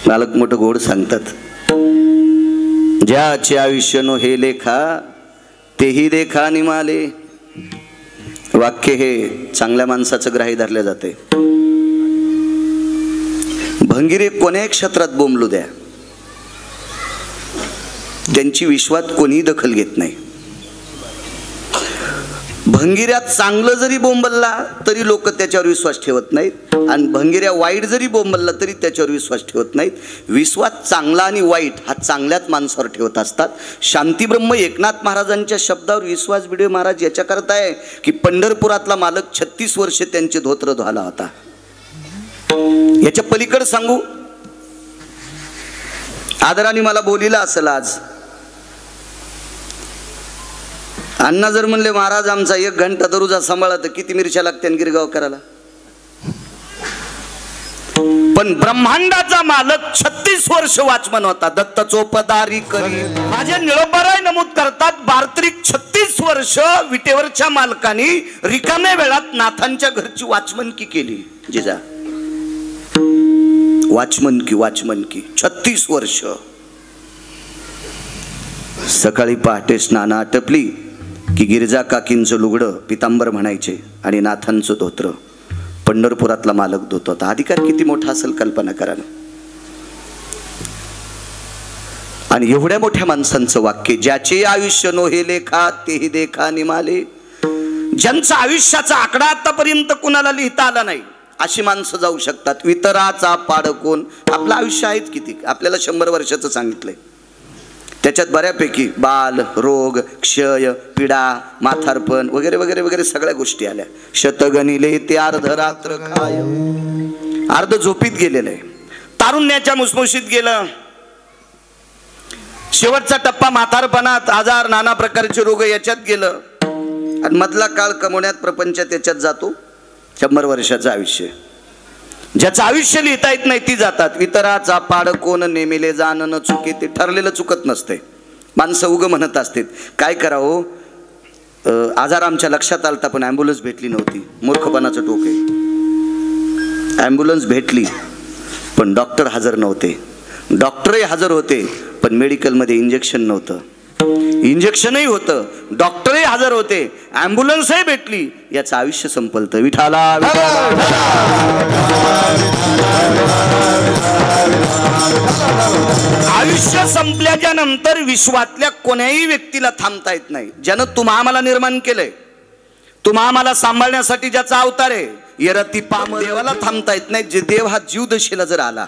मालक मोठं गोड सांगतात, ज्याचे आयुष्य नो हे लेखा तेही देखा निमाले. वाक्य हे चांगल्या माणसाचं ग्राही धरलं जाते. भंगिरे कोण्याही क्षेत्रात बोंबलू द्या, त्यांची विश्वात कोणीही दखल घेत नाही. भंगिऱ्यात चांगलं जरी बोंबलला तरी लोक त्याच्यावर विश्वास ठेवत नाहीत, आणि भंगिऱ्या वाईट जरी बोंबलला तरी त्याच्यावर विश्वास ठेवत नाहीत. विश्वास चांगला आणि वाईट हा चांगल्याच माणसावर ठेवत असतात. शांतीब्रह्म एकनाथ महाराजांच्या शब्दावर विश्वास भिडे महाराज याच्या करता आहे की पंढरपुरातला मालक 36 वर्षे त्यांचे धोत्र धुवाला होता. याच्या पलीकडे सांगू, आदराने मला बोलिला असेल आज, अण्णा जर म्हणले महाराज आमचा 1 घंटा दरुजा सांभाळा तर किती मिरच्या लागते गिरगाव करायला. पण ब्रह्मांडाचा मालक 36 वर्ष वाचमन होता. दत्त चोपदारी करी माझे निळोबाराय नमूद करतात, बार्त्रिक 36 वर्ष विटेवरच्या मालकाने रिकाम्या वेळात नाथांच्या घरची वाचमनकी केली. जिजा वाचमनकी 36 वर्ष. सकाळी पहाटे स्नान आटपली की गिरजा काकींचं लुगडं पितांबर म्हणायचे आणि नाथांचं धोत्र पंढरपुरातला मालक धुत होता. अधिकार किती मोठा असेल कल्पना करा. आणि एवढ्या मोठ्या माणसांचं वाक्य, ज्याचे आयुष्य नो हे लेखा तेही देखा निमाले. ज्यांचा आयुष्याचा आकडा आतापर्यंत कुणाला लिहिता आला नाही अशी माणसं जाऊ शकतात. वितराचा पाडकोन. आपलं आयुष्य आहेच किती, आपल्याला 100 वर्षाचं सांगितलंय, त्याच्यात बऱ्यापैकी बाल, रोग, क्षय, पीडा, माथारपण वगैरे वगैरे वगैरे सगळ्या गोष्टी आल्या. शतगणिले ते अर्ध रात्र काय, अर्ध झोपीत गेलेलं आहे. तारुण्याच्या मुसमुशीत गेलं. शेवटचा टप्पा म्हातारपणात आजार, नाना प्रकारचे रोग याच्यात गेलं. आणि मधला काळ कमवण्यात प्रपंचात याच्यात जातो. 100 वर्षाचं आयुष्य. ज्याचं आयुष्य लिहिता येत नाही ती जातात. वितराचा पाड कोण नेमिले जाणं चुके, ते ठरलेलं चुकत नसते. माणसं उगं म्हणत असतात काय करावं, आजार आमच्या लक्षात आलता पण ॲम्ब्युलन्स भेटली नव्हती. मूर्खपणाचं टोक आहे. ॲम्ब्युलन्स भेटली पण डॉक्टर हजर नव्हते. डॉक्टरही हजर होते पण मेडिकलमध्ये इंजेक्शन नव्हतं. इंजेक्शनही होतं, डॉक्टरही हजर होते, ॲम्ब्युलन्सही भेटली, याचं आयुष्य संपलतं. विठाला आयुष्य संपल्याच्या नंतर विश्वातल्या कोण्याही व्यक्तीला थांबता येत नाही. ज्यानं तुम्हा आम्हाला निर्माण केलंय, तुम्हा आम्हाला सांभाळण्यासाठी ज्याचा अवतार आहे, यरती पाम देवाला थांबता येत नाही. जे देव हा जीवदशेला जर आला,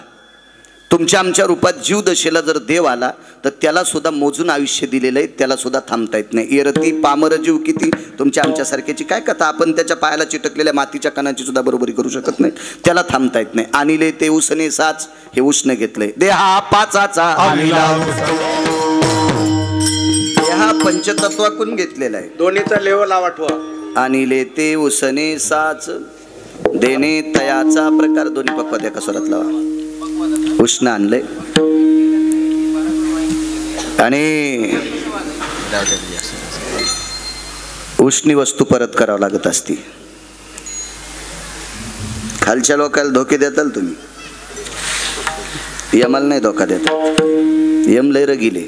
तुमच्या आमच्या रूपात जीवदशेला जर देव आला तर त्याला सुद्धा मोजून आयुष्य दिलेलं आहे, त्याला सुद्धा थांबता येत नाही. येरती पामर जीव किती, तुमच्या आमच्या सारख्याची काय कथा. आपण त्याच्या पायाला चिटकलेल्या मातीच्या कणाची सुद्धा बरोबरी करू शकत नाही, त्याला थांबता येत नाही. आणले ते उसने साच, हे उष्ण घेतलंय. देहा पाचाचा देहा पंचतत्वाकून घेतलेला आहे. दोन्हीचा लेवल आठवा. आणले ते उसने साच, देणे तयाचा प्रकार. दोन्ही पक्वात एका स्वरात लावा. उष्ण आणलंय आणि उष्णी वस्तू परत करावं लागत असती. खालच्या लोकांना धोके देताल तुम्ही, यमाला नाही धोका देतात. यम लय रगील आहे,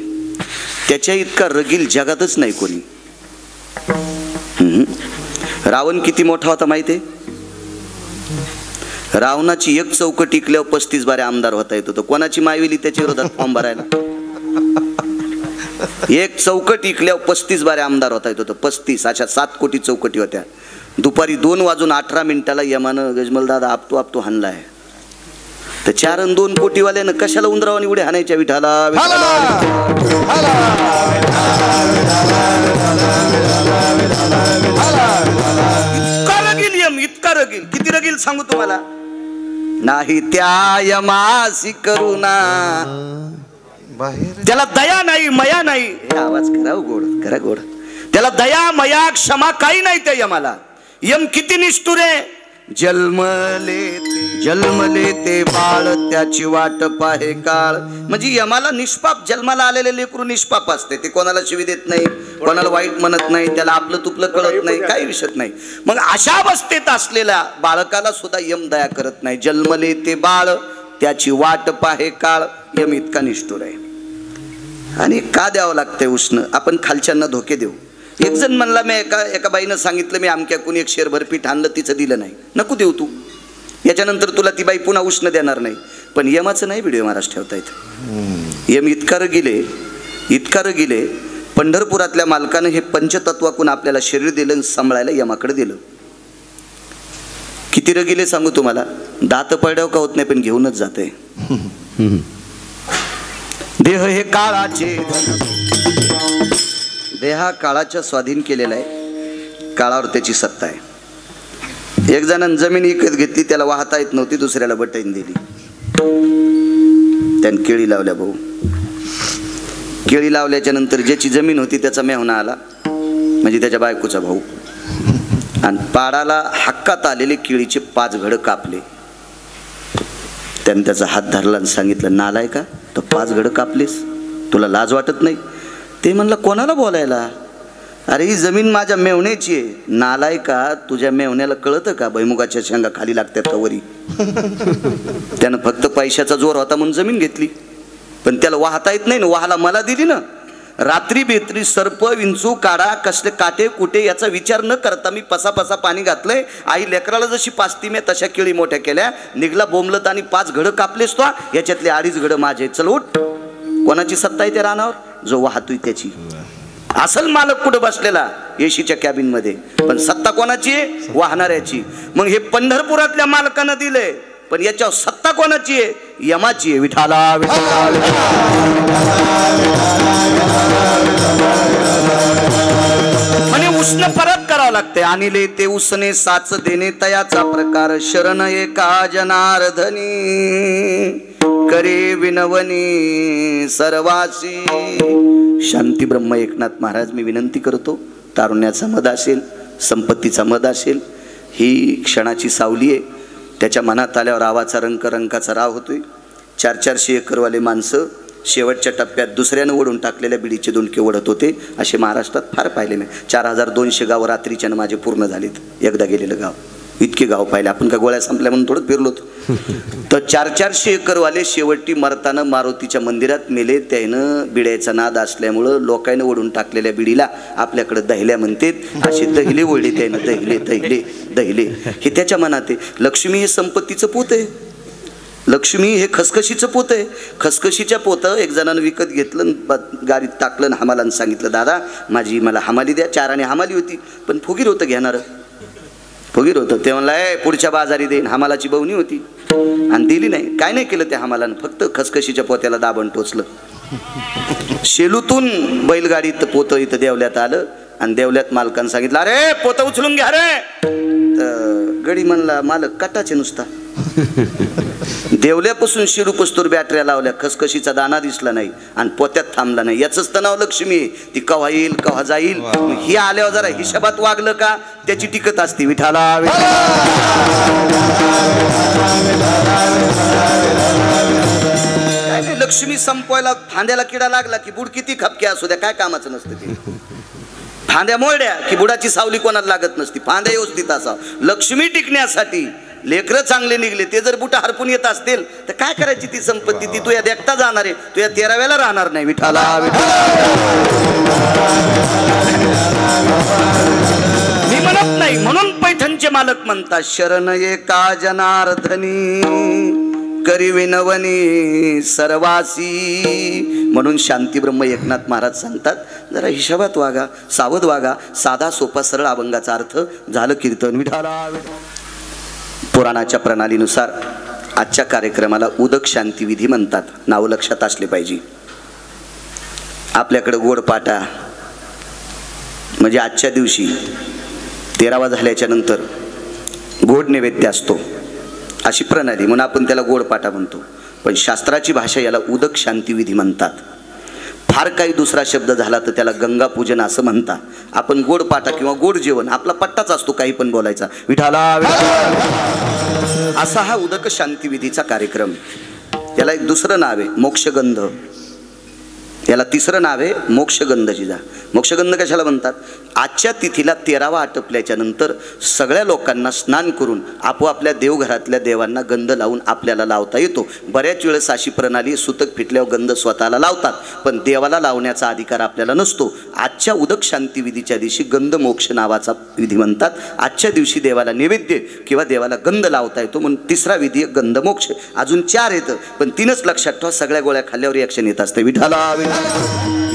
त्याच्या इतका रगील जगातच नाही कोणी. रावण किती मोठा होता माहिती आहे? रावणाची 1 चौकट टिकल्यावर 35 बारे आमदार होता येत होतं. कोणाची मायविली त्याच्या विरोधात फॉर्म भरायला? 1 चौकट टिकल्यावर 35 बारे आमदार होता येत होतं. 35 अशा 7 कोटी चौकटी होत्या. दुपारी 2:18 यमानं गजमलदादा आपतो हाणलाय. तर 4 आणि 2 कोटीवाल्यानं कशाला उंदरावानी उड्या हाणायच्या? विठाला इतका रगील. किती रगील सांगू तुम्हाला? नाही त्या यमासी करुणा, त्याला दया नाही, मया नाही. हे आवाज करा गोड, करा गोड. त्याला दया, मया, क्षमा काही नाही त्या यमाला. यम किती निष्ठुर आहे. जन्मले ते बाळ, त्याची वाट पाहे काळ. म्हणजे यमाला निष्पाप जन्माला आलेले लेकरू निष्पाप असते. ते कोणाला शिवी देत नाही, कोणाला वाईट म्हणत नाही, त्याला आपलं तुपलं कळत नाही, काही विषय नाही. मग अशा अवस्थेत असलेल्या बाळकाला सुद्धा यम दया करत नाही. जन्मले ते बाळ, त्याची वाट पाहे काळ, यम इतका निष्ठुर आहे. आणि का द्यावं लागतंय उष्ण? आपण खालच्यांना धोके देऊ. एक जण म्हणला, मी एका बाईनं सांगितलं, मी अमक्या कोणी एक शेरभर पीठ आणलं, तिचं दिलं नाही. नको देऊ तू, याच्यानंतर तुला ती बाई पुन्हा उष्ण देणार नाही. पण यमाचं नाही व्हिडिओ महाराज ठेवता येत. यम इतका रगिले, पंढरपुरातल्या मालकानं हे पंचतत्वाकून आपल्याला शरीर दिलं आणि सांभाळायला यमाकडे दिलं. किती रगिले सांगू तुम्हाला, दात पडल्यावर का होत नाही, पण घेऊनच जाते. देह हे काळाचे, देहा काळाच्या स्वाधीन केलेला आहे, काळावर त्याची सत्ता आहे. एक जणांनी जमीन विकत घेतली, त्याला वाहता येत नव्हती, दुसऱ्याला बटईन दिली. त्यानं केळी लावल्या. भाऊ केळी लावल्याच्या नंतर ज्याची जमीन होती त्याचा मेहुणा आला, म्हणजे त्याच्या बायकोचा भाऊ, आणि पाडाला हक्कात आलेले केळीचे 5 घड कापले. त्याने त्याचा हात धरला आणि सांगितलं, नालाय का, तर 5 घड कापलेस, तुला लाज वाटत नाही? ते म्हणलं, कोणाला बोलायला? अरे ही जमीन माझ्या मेवण्याची आहे. नालाय का, तुझ्या मेवण्याला कळतं का भैमुगाच्या शेंगा खाली लागतात का वरी? त्यानं फक्त पैशाचा जोर होता म्हणून जमीन घेतली, पण त्याला वाहता येत नाही ना, वाहाला मला दिली ना. रात्री बेत्री सर्प विंचू काढा कसले काटे कुटे याचा विचार न करता मी पसा पाणी घातलंय. आई लेकराला जशी पाचती मी तशा केळी मोठ्या केल्या, निघला बोंबलत आणि 5 घडं कापलेस तो, याच्यातले 2.5 घडं माझे. चल उठ. कोणाची सत्ता आहे त्या रानावर? जो वाहतोय त्याची. असल मालक कुठं बसलेला? एशीच्या कॅबिन मध्ये. पण सत्ता कोणाची आहे? वाहणाऱ्याची. मग हे पंढरपुरातल्या मालकानं दिले, पण याच्यावर सत्ता कोणाची आहे? यमाची आहे. विठाला म्हणे उष्ण परत करावं लागते. आणले ते उसने साच देणे तयाचा प्रकार, शरण एका जनार्दनी करे विनवनी सर्वासी. शांती ब्रह्म एकनाथ महाराज, मी विनंती करतो, तारुण्याचा मद असेल, संपत्तीचा मद असेल, ही क्षणाची सावली आहे. त्याच्या मनात आल्यावर रावाचा रंकाचा राव होतोय. 400-400 एकरवाले माणसं शेवटच्या टप्प्यात दुसऱ्यानं ओढून टाकलेल्या बिडीचे दोंडके ओढत होते. असे महाराष्ट्रात फार पाहिले मी. 4200 गाव रात्रीच्यानं माझे पूर्ण झालेत. एकदा गेलेलं गाव, इतके गाव पाहिले. आपण का गोळ्या संपल्या म्हणून थोडं फिरलो तर 400-400 एकरवाले शेवटी मरताना मारुतीच्या मंदिरात मेले. त्यानं बिड्याचा नाद असल्यामुळं लोकांना ओढून टाकलेल्या बिडीला आपल्याकडे दहिल्या म्हणतात. असे दहिले ओढले त्यानं, दहिले हे त्याच्या मनात आहे. लक्ष्मी हे संपत्तीचं पोत आहे, लक्ष्मी हे खसखशीचं पोत आहे. खसखशीच्या पोतं एक जणानं विकत घेतलं, गाडीत टाकलं, हमालानं सांगितलं, दादा मला हमाली द्या. 4 आणे हमाली होती, पण फुगीर होतं घेणारं, फुगीर होतं. ते म्हणलं, पुढच्या बाजारी देईन. हमालाची बवणी होती आणि दिली नाही. काय नाही केलं त्या हमालानं, फक्त खसखशीच्या पोत्याला दाबण टोचलं. शेलूतून बैलगाडीत पोतं इथं देवल्यात आलं आणि देवल्यात मालकानं सांगितलं, अरे पोतं उचलून घ्या रे. तर गडी म्हणला, मालक कटाचे नुसता. देवल्यापासून शिरूपस्तूर बॅटऱ्या लावल्या, खसखशीचा दाना दिसला नाही आणि पोत्यात थांबला नाही. याचंच तर नाव लक्ष्मी. ती कव्हा येईल कव्हा जाईल. ही आल्यावर जरा हिशोबात वागलं का त्याची टिकत असते. विठाला काय लक्ष्मी संपवायला फांद्याला किडा लागला की बुड किती खपके असू द्या, काय कामाचं नसतं ते. फांद्या मोडल्या की बुडाची सावली कोणाला लागत नसती. फांद्या व्यवस्थित असावं. लक्ष्मी टिकण्यासाठी लेकरं चांगले निघले, ते जर बुटा हरपून येत असतील तर काय करायची ती संपत्ती? ती तू या देखता जाणार आहे, तू या 13व्याला राहणार नाही. विठाला मी म्हणत नाही, म्हणून पैठणचे मालक म्हणतात, शरण एका जनार्दनी करी विनवनी सर्वासी. म्हणून शांती ब्रह्म एकनाथ महाराज सांगतात, जरा हिशोबात वागा, सावध वागा. साधा सोपा सरळ अभंगाचा अर्थ झालं कीर्तन. विठाला पुराणाच्या प्रणालीनुसार आजच्या कार्यक्रमाला उदक शांती विधी म्हणतात. नाव लक्षात असले पाहिजे. आपल्याकडे गोडपाटा म्हणजे आजच्या दिवशी 13वा झाल्याच्या नंतर गोड नैवेद्य असतो, अशी प्रणाली, म्हणून आपण त्याला गोडपाटा म्हणतो. पण शास्त्राची भाषा याला उदक शांती विधी म्हणतात. फार काही दुसरा शब्द झाला तर त्याला गंगा पूजन असं म्हणतात. आपण गोड पाटा किंवा गोड जेवण आपला पट्टाच असतो, काही पण बोलायचा. विठाला असा हा उदक शांती विधीचा कार्यक्रम. त्याला एक दुसरं नाव आहे मोक्षगंध. याला तिसरं नाव आहे मोक्षगंध जिजा. मोक्षगंध कशाला म्हणतात? आजच्या तिथीला 13वा आटपल्याच्या नंतर सगळ्या लोकांना स्नान करून आपोआपल्या देवघरातल्या देवांना गंध लावून आपल्याला लावता येतो. बऱ्याच वेळेस अशी प्रणाली सुतक फिटल्यावर गंध स्वतःला लावतात, पण देवाला लावण्याचा अधिकार आपल्याला नसतो. आजच्या उदक शांती विधीच्या दिवशी गंध मोक्ष नावाचा विधी म्हणतात. आजच्या दिवशी देवाला नैवेद्य किंवा देवाला गंध लावता येतो म्हणून तिसरा विधी गंध मोक्ष. अजून 4 येतं, पण 3च लक्षात ठेवा. सगळ्या गोळ्या खाल्ल्यावर रिॲक्शन येत असते. विठाला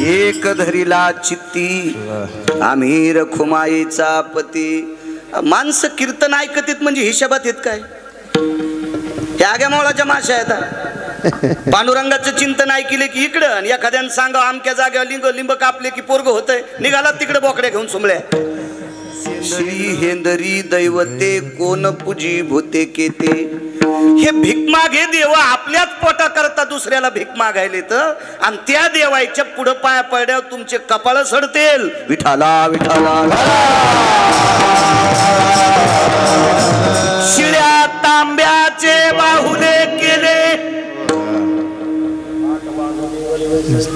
एक धरीला चित्ती आम्ही रखुमाईचा पती. माणसं कीर्तन ऐकतात म्हणजे हिशोबात येत काय? हे आग्या मोळाच्या माशा येतात. पांडुरंगाचं चिंतन ऐकले की इकडं, आणि एखाद्यानं सांगा आमक्या जाग्यावर लिंब कापले की पोरग होतंय, निघाला तिकडे बोकड्या घेऊन सुमल्या. श्री हेंदरी दैवते कोण पूजी भूते केते. हे भीक मागे देवा आपल्याच पोटा करता दुसऱ्याला भीक मागायले तर, आणि त्या देवाच्या पुढं पाया पडल्यावर तुमचे कपाळ सडतेल. विठाला विठाला शिळ्या तांब्याचे बाहुले केले,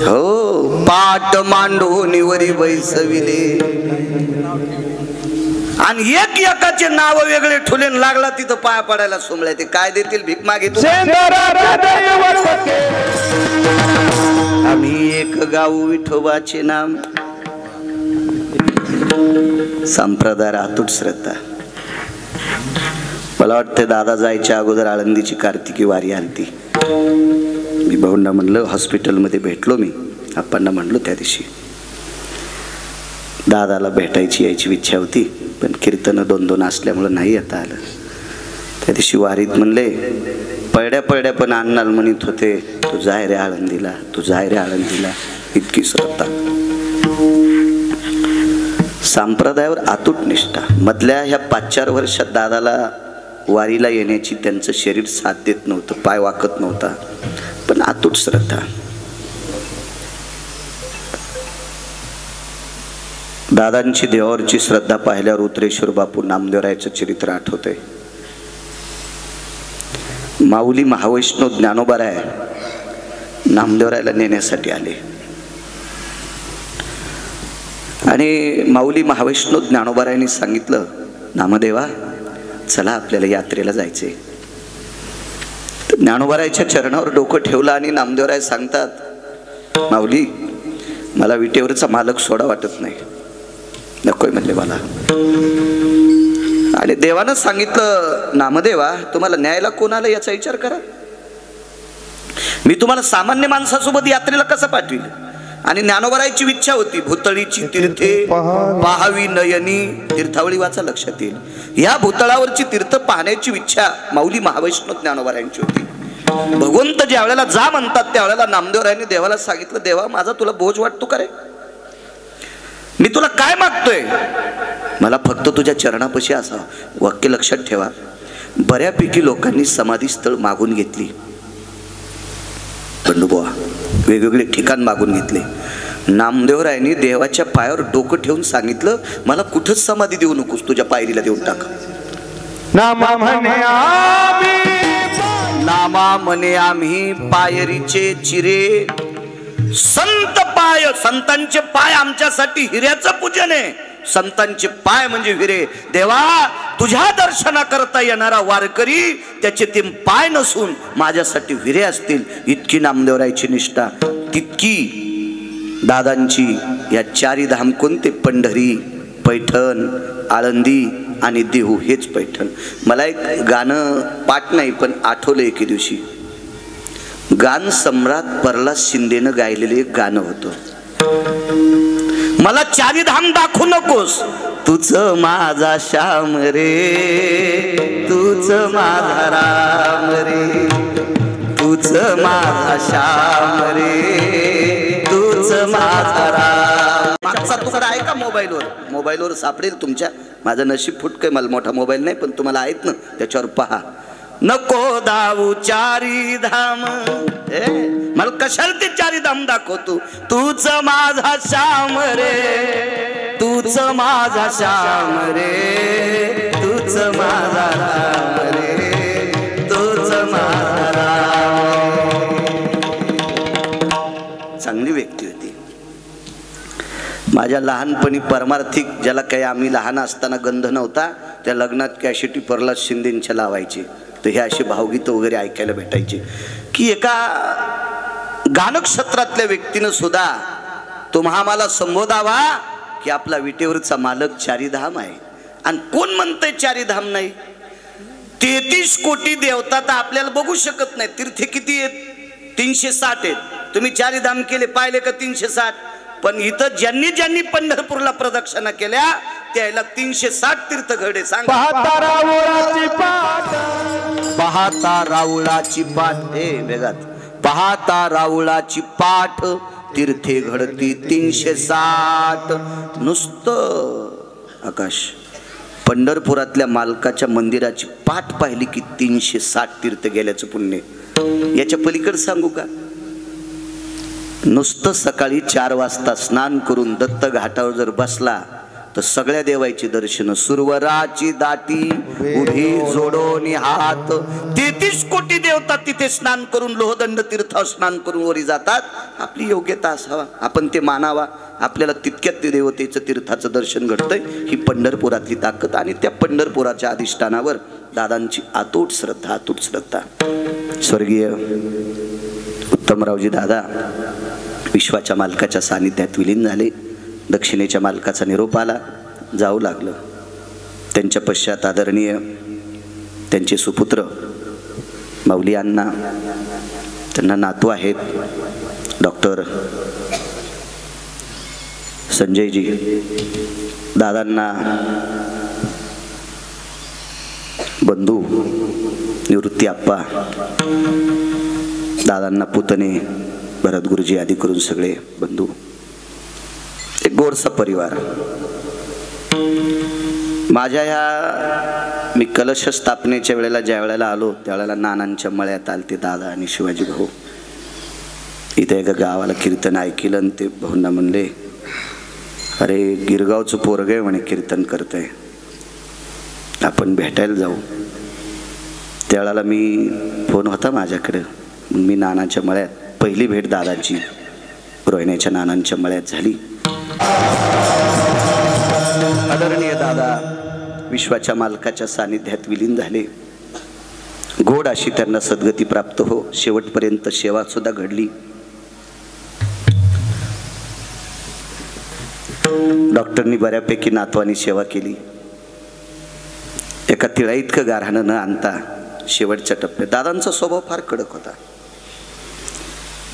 हो पाट मांडूनिवरी बैसविले, आणि एक एकाचे नाव वेगळे ठुलेन लागला तिथं पाया पडायला सोमल्या. ते काय देतील? भीक मागितली. आम्ही एक गाऊ विठोबाचे नाम. संप्रदाय अतूट श्रद्धा. मला वाटते दादा जायच्या अगोदर आळंदीची कार्तिकी वारी आलती. मी भाऊंना म्हणलं, हॉस्पिटलमध्ये भेटलो मी आप्पांना म्हणलो त्या दिवशी, दादाला भेटायची यायची इच्छा होती, पण कीर्तन 2-2 असल्यामुळं नाही येता आलं. त्या दिवशी वारीत म्हणले, पळड्या पण अण्णाला म्हणत होते, तू जाय रे आळंदीला, तू जाय रे आळंदीला. इतकी श्रद्धा, संप्रदायावर अतूट निष्ठा. मधल्या ह्या 5-4 वर्षात दादाला वारीला येण्याची त्यांचं शरीर साथ देत नव्हतं, पाय वाकत नव्हता, पण अतूट श्रद्धा. दादांची देवावरची श्रद्धा पाहिल्यावर उतरेश्वर बापू नामदेवरायचं चरित्र आठवतंय. माऊली महावैष्णव ज्ञानोबाराय नामदेवरायला नेण्यासाठी आले, आणि माऊली महावैष्णव ज्ञानोबारायांनी सांगितलं, नामदेवा चला आपल्याला यात्रेला जायचे. ज्ञानोबारायच्या चरणावर डोकं ठेवलं आणि नामदेवराय सांगतात, माऊली मला विटेवरचा मालक सोडा वाटत नाही, नकोय म्हणले मला. आणि देवानं सांगितलं, नामदेवा तुम्हाला न्यायला कोण आलं याचा विचार करा. मी तुम्हाला सामान्य माणसासोबत यात्रेला कसं पाठविल? आणि ज्ञानोबारायची इच्छा होती, भूतळीची तीर्थे पाहावी नयनी. तीर्थावळी वाचा लक्षात येईल. या भूतळावरची तीर्थ पाहण्याची इच्छा माऊली महावैष्णव ज्ञानोबारायांची होती. भगवंत ज्या वेळेला जा म्हणतात त्यावेळेला नामदेवरायांनी देवाला सांगितलं, देवा माझा तुला बोज वाटतो का रे? मी तुला काय मागतोय? मला फक्त तुझ्या चरणापाशी असा. वाक्य लक्षात ठेवा. बऱ्यापैकी लोकांनी समाधी स्थळ मागून घेतली, बंडूबुवा वेगवेगळे ठिकाण मागून घेतले. नामदेवरायांनी देवाच्या पायावर डोकं ठेवून सांगितलं, मला कुठंच समाधी देऊ नकोस, तुझ्या पायरीला देऊन टाक. नामा म्हणे आम्ही पायरीचे चिरे. संत पाय, संतांचे पाय आमच्यासाठी हिऱ्याचं पूजन आहे. संतांचे पाय म्हणजे हिरे. देवा तुझ्या दर्शना करता येणारा वारकरी त्याचे ते पाय नसून माझ्यासाठी हिरे असतील. इतकी नामदेवरायची निष्ठा, तितकी दादांची या 4 धाम कोणते? पंढरी, पैठण, आळंदी आणि देहू. हेच पैठण. मला एक गाणं पाठ नाही पण आठवलं एके दिवशी. गान सम्राट प्रल्हाद शिंदेनं गायलेले एक गाणं होतं, मला 4 धाम दाखवू नकोस, तूच माझा श्याम रे, तूच माझा राम रे, तूच माझा श्याम रे, तूच माझा राम. मागचा तुकडा आहे का मोबाईलवर सापडेल तुमच्या. माझं नशीब फुटकंय, मला मोठा मोबाईल नाही, पण तुम्हाला आहेत ना, त्याच्यावर पहा. नको दाऊ 4 धाम, मला कशाला ते 4 धाम दाखवतो. तूच माझा श्याम रे, तूच माझा श्याम रे, तूच माझा राम रे, तूच माझा राम. चांगली व्यक्ती होती. माझ्या लहानपणी परमार्थिक, ज्याला काही आम्ही लहान असताना गंध नव्हता, त्या लग्नात कॅशिटी प्रल्हाद शिंदेंच्या लावायचे. तर हे असे भावगीतं वगैरे ऐकायला भेटायचे की एका गानक्षेत्रातल्या व्यक्तीनं सुद्धा तुम्हा मला संबोधावा की आपला विटेवरचा मालक चारीधाम आहे. आणि कोण म्हणतंय चारीधाम नाही? 33 कोटी देवता तर आपल्याला बघू शकत नाही. तीर्थे किती आहेत? 360 आहेत. तुम्ही चारीधाम केले पाहिले का? 360. पण इथं ज्यांनी ज्यांनी पंढरपूरला प्रदक्षिणा केल्या त्याला 360 तीर्थ घडे. सांगा. पाहता रावळाची पाठ हे वेगात. पाहता रावळाची पाठ तीर्थे घडती 360. नुसतं आकाश पंढरपुरातल्या मालकाच्या मंदिराची पाठ पाहिली की 360 तीर्थ गेल्याचं पुण्य. याच्या पलीकडे सांगू का? नुसतं सकाळी 4 वाजता स्नान करून दत्त घाटावर जर बसला तर सगळ्या देवाची दर्शन. सुरवराची दाटी उभी जोडोनी हात. 33 कोटी देवता तिथे स्नान करून लोहदंड तीर्थावर स्नान करून वरी जातात. आपली योग्यता असावा, आपण ते मानावा. आपल्याला तितक्यात ते देवतेचं तीर्थाचं दर्शन घडतंय. ही पंढरपुरातली ताकद. आणि त्या पंढरपुराच्या अधिष्ठानावर दादांची अतूट श्रद्धा. स्वर्गीय उत्तमरावजी दादा विश्वाच्या मालकाच्या सानिध्यात विलीन झाले. दक्षिणेच्या मालकाचा निरोप आला, जाऊ लागलं. त्यांच्या पश्चात आदरणीय त्यांचे सुपुत्र माऊली अण्णा, त्यांना नातू आहेत डॉक्टर संजयजी, दादांना बंधू निवृत्ती आप्पा, दादांना पुतणे भरत गुरुजी आदी करून सगळे बंधू. एक गोडसा परिवार. माझ्या ह्या मी कलश स्थापनेच्या वेळेला ज्या वेळेला आलो त्यावेळेला नानांच्या मळ्यात आले ते दादा आणि शिवाजी भाऊ. इथे एका गावाला कीर्तन ऐकलं आणि ते भाऊंना म्हणले, अरे गिरगावचं पोरग आहे म्हणे, कीर्तन करतंय, आपण भेटायला जाऊ. त्यावेळेला मी फोन होता माझ्याकडे. मी नानाच्या मळ्यात पहिली भेट दादाची रोहिण्याच्या नानांच्या मळ्यात झाली. आदरणीय दादा विश्वाच्या मालकाच्या सानिध्यात विलीन झाले. गोड अशी त्यांना सद्गती प्राप्त हो. शेवटपर्यंत सेवा सुद्धा घडली. डॉक्टरनी बऱ्यापैकी नातवानी सेवा केली. एका तिळा इतकं गारहाणं न आणता शेवटच्या टप्प्यात दादांचा स्वभाव फार कडक होता.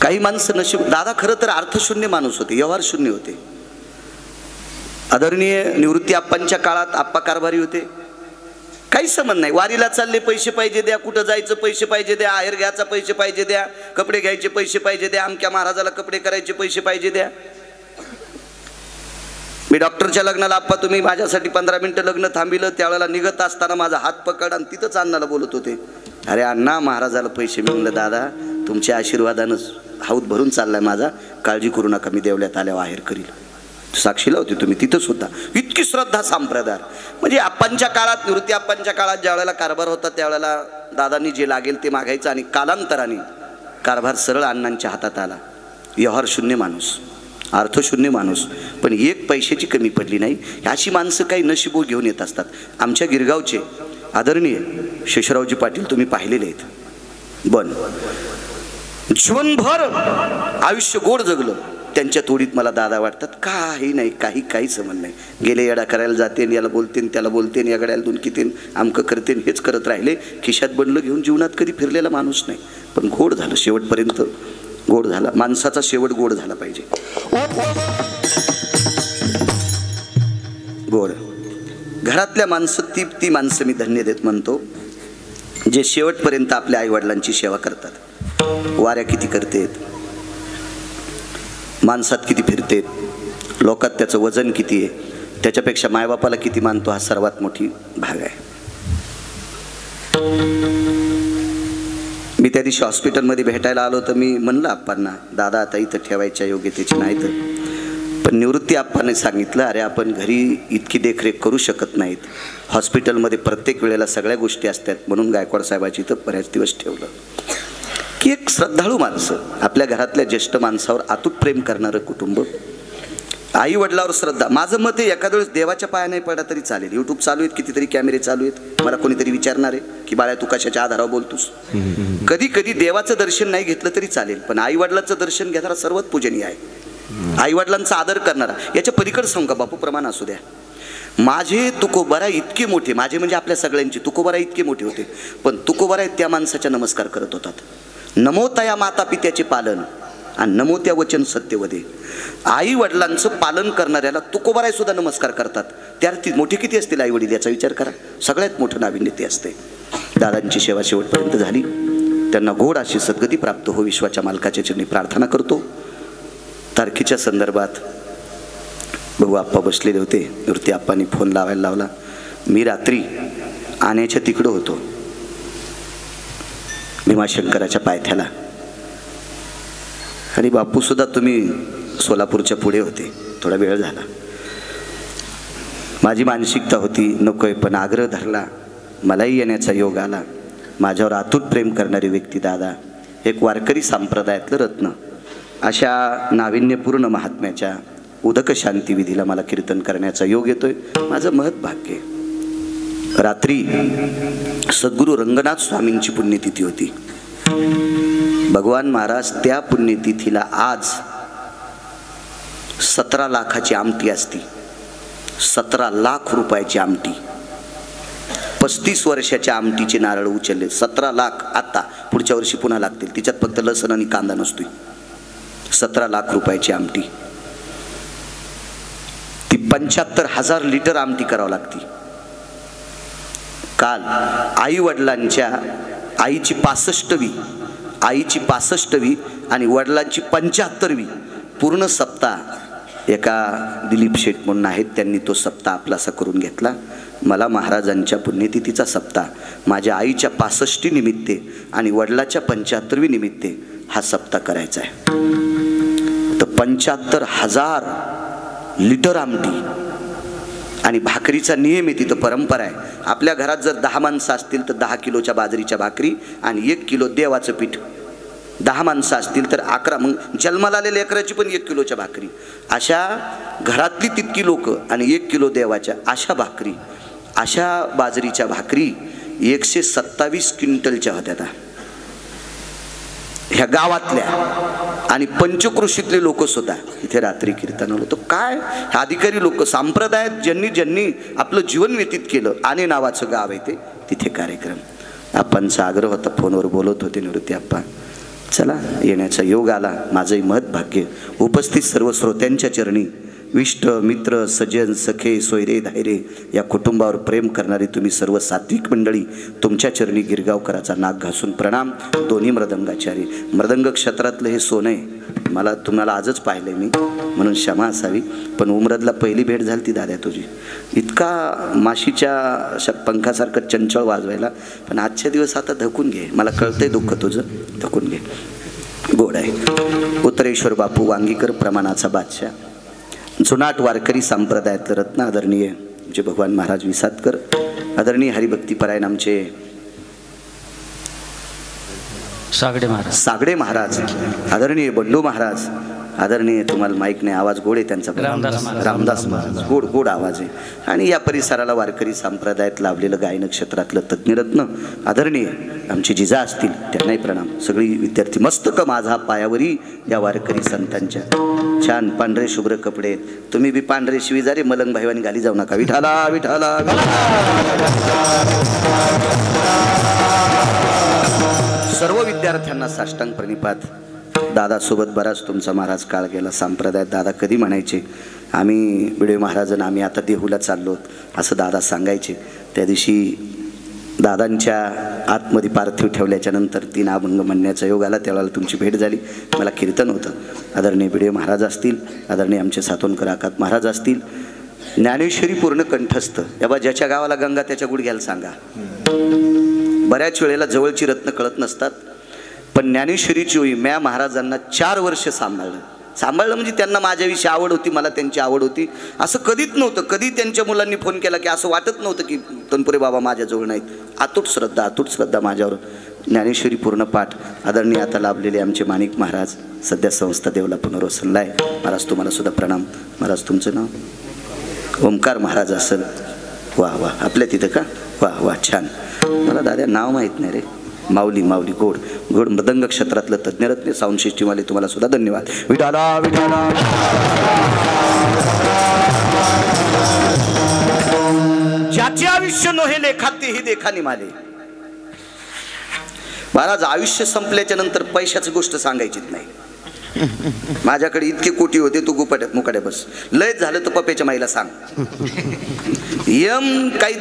काही माणसं नशीब. दादा खरं तर अर्थशून्य माणूस होते, व्यवहार शून्य होते. आदरणीय निवृत्ती आप्पांच्या काळात आप्पा कारभारी होते. काही संबंध नाही. वारीला चालले पैसे पाहिजे द्या, कुठं जायचं पैसे पाहिजे द्या, आहेर घ्यायचा पैसे पाहिजे द्या, कपडे घ्यायचे पैसे पाहिजे द्या, अमक्या महाराजाला कपडे करायचे पैसे पाहिजे द्या. मी डॉक्टरच्या लग्नाला आप्पा तुम्ही माझ्यासाठी 15 मिनिटं लग्न थांबिलं. त्यावेळेला निघत असताना माझा हात पकड आणि तिथंच अण्णाला बोलत होते, अरे अण्णा महाराजाला पैसे मिळलं दादा, तुमच्या आशीर्वादानं हाऊत भरून चाललाय माझा, काळजी करू नका, मी देवल्यात आल्यावर आहेर करील. साक्षीला होते तुम्ही तिथंच होता. इतकी श्रद्धा संप्रदाय. म्हणजे आप्पांच्या काळात, निवृत्ती आप्पांच्या काळात ज्या वेळेला कारभार होता त्यावेळेला दादांनी जे लागेल ते मागायचं आणि कालांतराने कारभार सरळ अण्णांच्या हातात आला. व्यवहार शून्य माणूस, अर्थशून्य माणूस, पण एक पैशाची कमी पडली नाही. अशी माणसं काही नशिबो घेऊन येत असतात. आमच्या गिरगावचे आदरणीय शेषरावजी पाटील तुम्ही पाहिलेले आहेत. जीवनभर आयुष्य गोड जगलं. त्यांच्या तोडीत मला दादा वाटतात. काही नाही, काही संबंध नाही. गेले येडा करायला जाते, याला बोलते त्याला बोलते, या गड्याला दोन कितीन आमकं करते, हेच करत राहिले. खिशात बनलं घेऊन जीवनात कधी फिरलेला माणूस नाही. पण गोड झालं, शेवटपर्यंत गोड झाला. माणसाचा शेवट गोड झाला पाहिजे. गोड घरातल्या माणसं ती माणसं मी धन्य देत म्हणतो जे शेवटपर्यंत आपल्या आईवडिलांची सेवा करतात. वाऱ्या किती करतेत, माणसात किती फिरतेत, लोकात त्याचं वजन किती आहे, त्याच्यापेक्षा मायबापाला किती मानतो, हा सर्वात मोठी भाग आहे. मी त्या दिवशी हॉस्पिटलमध्ये भेटायला आलो तर मी म्हणलं आप्पांना, दादा आता इथं ठेवायच्या योग्यतेची नाही तर. पण निवृत्ती आप्पाने सांगितलं, अरे आपण घरी इतकी देखरेख करू शकत नाहीत, हॉस्पिटलमध्ये प्रत्येक वेळेला सगळ्या गोष्टी असतात, म्हणून गायकवाड साहेबाची इथं बऱ्याच दिवस ठेवलं. की एक श्रद्धाळू माणसं, आपल्या घरातल्या ज्येष्ठ माणसावर अतूट प्रेम करणारं कुटुंब, आई वडिलावर श्रद्धा. माझं मत आहे एखाद्या वेळेस देवाच्या पाया नाही पडला तरी चालेल. यूट्यूब चालू आहेत, कितीतरी कॅमेरे चालू आहेत, मला कोणीतरी विचारणार आहे की बाळा तू कशाच्या आधारावर बोलतोस. कधी कधी देवाचं दर्शन नाही घेतलं तरी चालेल, पण आई वडिलांचं दर्शन घेणारा सर्वात पूजनीय आहे, आई वडिलांचा आदर करणारा. याच्या पलीकडे सांगू का, बापू प्रमाण असू द्या, माझे तुकोबारा इतके मोठे, माझे म्हणजे आपल्या सगळ्यांचे तुकोबारा इतके मोठे होते, पण तुकोबारा त्या माणसाच्या नमस्कार करत होतात. नमो तया माता पित्याचे पालन आणि नमो त्या वचन सत्यवदे. आई वडिलांचं पालन करणाऱ्याला तुकोबाराय सुद्धा नमस्कार करतात. त्यात मोठे किती असतील आई वडील याचा विचार करा. सगळ्यात मोठं नाविन्य ते असते. दादांची सेवा शेवटपर्यंत झाली, त्यांना गोड अशी सद्गती प्राप्त हो विश्वाच्या मालकाच्या चरणी प्रार्थना करतो. तारखेच्या संदर्भात बघू आप्पा बसलेले होते, निवृत्ती आप्पांनी फोन लावायला लावला. मी रात्री आण्याच्या तिकडं होतो भीमाशंकराच्या पायथ्याला, आणि बापूसुद्धा तुम्ही सोलापूरच्या पुढे होते, थोडा वेळ झाला. माझी मानसिकता होती नकोय, पण आग्रह धरला, मलाही येण्याचा योग आला. माझ्यावर अतूट प्रेम करणारी व्यक्ती दादा, एक वारकरी संप्रदायातलं रत्न, अशा नाविन्यपूर्ण महात्म्याच्या उदक शांती विधीला मला कीर्तन करण्याचा योग येतोय. माझं महत् भाग्य. रात्री सद्गुरू रंगनाथ स्वामींची पुण्यतिथी होती. भगवान महाराज त्या पुण्यतिथीला आज 17 लाखाची आमटी असती, 17 लाख रुपयाची आमटी, 35 वर्षाच्या आमटीचे नारळ उचलले. 17 लाख आता पुढच्या वर्षी पुन्हा लागतील, तिच्यात फक्त लसण आणि कांदा नसतोय. 17 लाख रुपयाची आमटी, ती 75,000 लिटर आमटी करावं लागती. काल आई वडिलांच्या आईची 65वी, आईची 65वी आणि वडिलांची 75वी पूर्ण सप्ताह एका दिलीप शेठ म्हणून आहेत, त्यांनी तो सप्ताह आपलासा करून घेतला. मला महाराजांच्या पुण्यतिथीचा सप्ताह माझ्या आईच्या 65 निमित्ते आणि वडिलाच्या 75वी निमित्ते हा सप्ताह करायचा आहे. तर 75,000 लिटर आमटी आणि भाकरीचा नियम आहे, तिथं परंपरा आहे. आपल्या घरात जर 10 माणसं असतील तर 10 किलोच्या बाजरीच्या भाकरी आणि 1 किलो देवाचं पीठ. 10 माणसं असतील तर 11, मग जन्माला आलेल्या लेकराची पण 1 किलोच्या भाकरी. अशा घरातली तितकी लोक आणि 1 किलो देवाच्या अशा भाकरी, अशा बाजरीच्या भाकरी 127 क्विंटलच्या होत्या ह्या गावातल्या. आणि पंचकृषीतले लोक सुद्धा इथे रात्री कीर्तनाला होतो. काय अधिकारी लोक संप्रदायात ज्यांनी ज्यांनी आपलं जीवन व्यतीत केलं, आणि नावाचं गाव आहे ते, तिथे कार्यक्रम. आप्पांचा आग्रह होता, फोनवर बोलत होते निवृत्ती आप्पा, चला येण्याचा योग आला. माझंही महत् भाग्य. उपस्थित सर्व श्रोत्यांच्या चरणी विष्ट मित्र सज्जन सखे सोयरे धायरे या कुटुंबावर प्रेम करणारी तुम्ही सर्व सात्विक मंडळी, तुमच्या चरणी गिरगावकराचा नाक घासून प्रणाम. दोन्ही मृदंगाचारी, मृदंग क्षेत्रातलं हे सोनं आहे. मला तुम्हाला आजच पाहिलं मी, म्हणून क्षमा असावी. पण उमरदला पहिली भेट झाली ती दादा तुझी, इतका माशीच्या पंखासारखं चंचळ वाजवायला, पण आजच्या दिवस आता धकून घे, मला कळतंय दुःख तुझं, धकून घे, गोड आहे. उत्तरेश्वर बापू वांगीकर प्रमाणाचा बादशाह, जुनाट वारकरी संप्रदायातलं रत्न, आदरणीय जे भगवान महाराज विसातकर, आदरणीय हरिभक्तीपरायण आमचे सागडे महाराज, आदरणीय बंडू महाराज, आदरणीय, तुम्हाला माईक नाही, आवाज गोड आहे त्यांचा, रामदास महाराज, गोड गोड आवाज आहे. आणि या परिसराला वारकरी संप्रदायात लाभलेलं गायन क्षेत्रातलं तज्ञरत्न आदरणीय आमचे जिजा असतील, त्यांनाही प्रणाम. सगळी विद्यार्थी, मस्तक माझा पायावरी या वारकरी संतांच्या. छान पांढरे शुभ्र कपडे, तुम्ही बी पांढरे शिवीजारे मलंग भाईवानी घाली जाऊ नका. विठाला विठाला. सर्व विद्यार्थ्यांना साष्टांग प्रणिपात. दादासोबत बराच तुमचा महाराज काळ गेला संप्रदायात. दादा कधी म्हणायचे, आम्ही बिडवे महाराजांना आम्ही आता देहूला चाललो असं दादा सांगायचे. त्या दिवशी दादांच्या आतमध्ये पार्थिव ठेवल्याच्या नंतर 3 अभंग म्हणण्याचा योग आला, त्यावेळेला तुमची भेट झाली. मला कीर्तन होतं. आदरणीय बिडवे महाराज असतील, आदरणीय आमचे सातोनकर आकात महाराज असतील, ज्ञानेश्वरी पूर्ण कंठस्थ. या ज्याच्या गावाला गंगा त्याच्या गुडघ्याला सांगा. बऱ्याच वेळेला जवळची रत्न कळत नसतात, पण ज्ञानेश्वरीची होई म्या महाराजांना 4 वर्ष सांभाळलं म्हणजे त्यांना माझ्याविषयी आवड होती, मला त्यांची आवड होती. असं कधीच नव्हतं. कधी त्यांच्या मुलांनी फोन केला की असं वाटत नव्हतं की तनपुरे बाबा माझ्याजवळ नाहीत. अतूट श्रद्धा माझ्यावर. ज्ञानेश्वरी पूर्ण पाठ आदरणीय आता लाभलेले आमचे माणिक महाराज, सध्या संस्था देवला पुनर्वसनला आहे. महाराज तुम्हाला सुद्धा प्रणाम. महाराज तुमचं नाव ओमकार महाराज असेल. वा वा, आपल्या तिथं का? वा वा, छान. मला दादा नाव माहीत नाही रे. माऊली माऊली गोड गोड मृदंग क्षेत्रातलं तज्ञरत्न साऊंड सिस्टीमवाले, तुम्हाला सुद्धा धन्यवाद. विठाला विठाला. ज्याचे आयुष्य नोहे लेखात तेही देखानी माले. महाराज आयुष्य संपल्याच्या नंतर पैशाची गोष्ट सांगायचीच नाही. माझ्याकडे इतके कोटी होते, तू मुकाड्या बस. लय झालं तर पप्याच्या माईला सांग. यम काही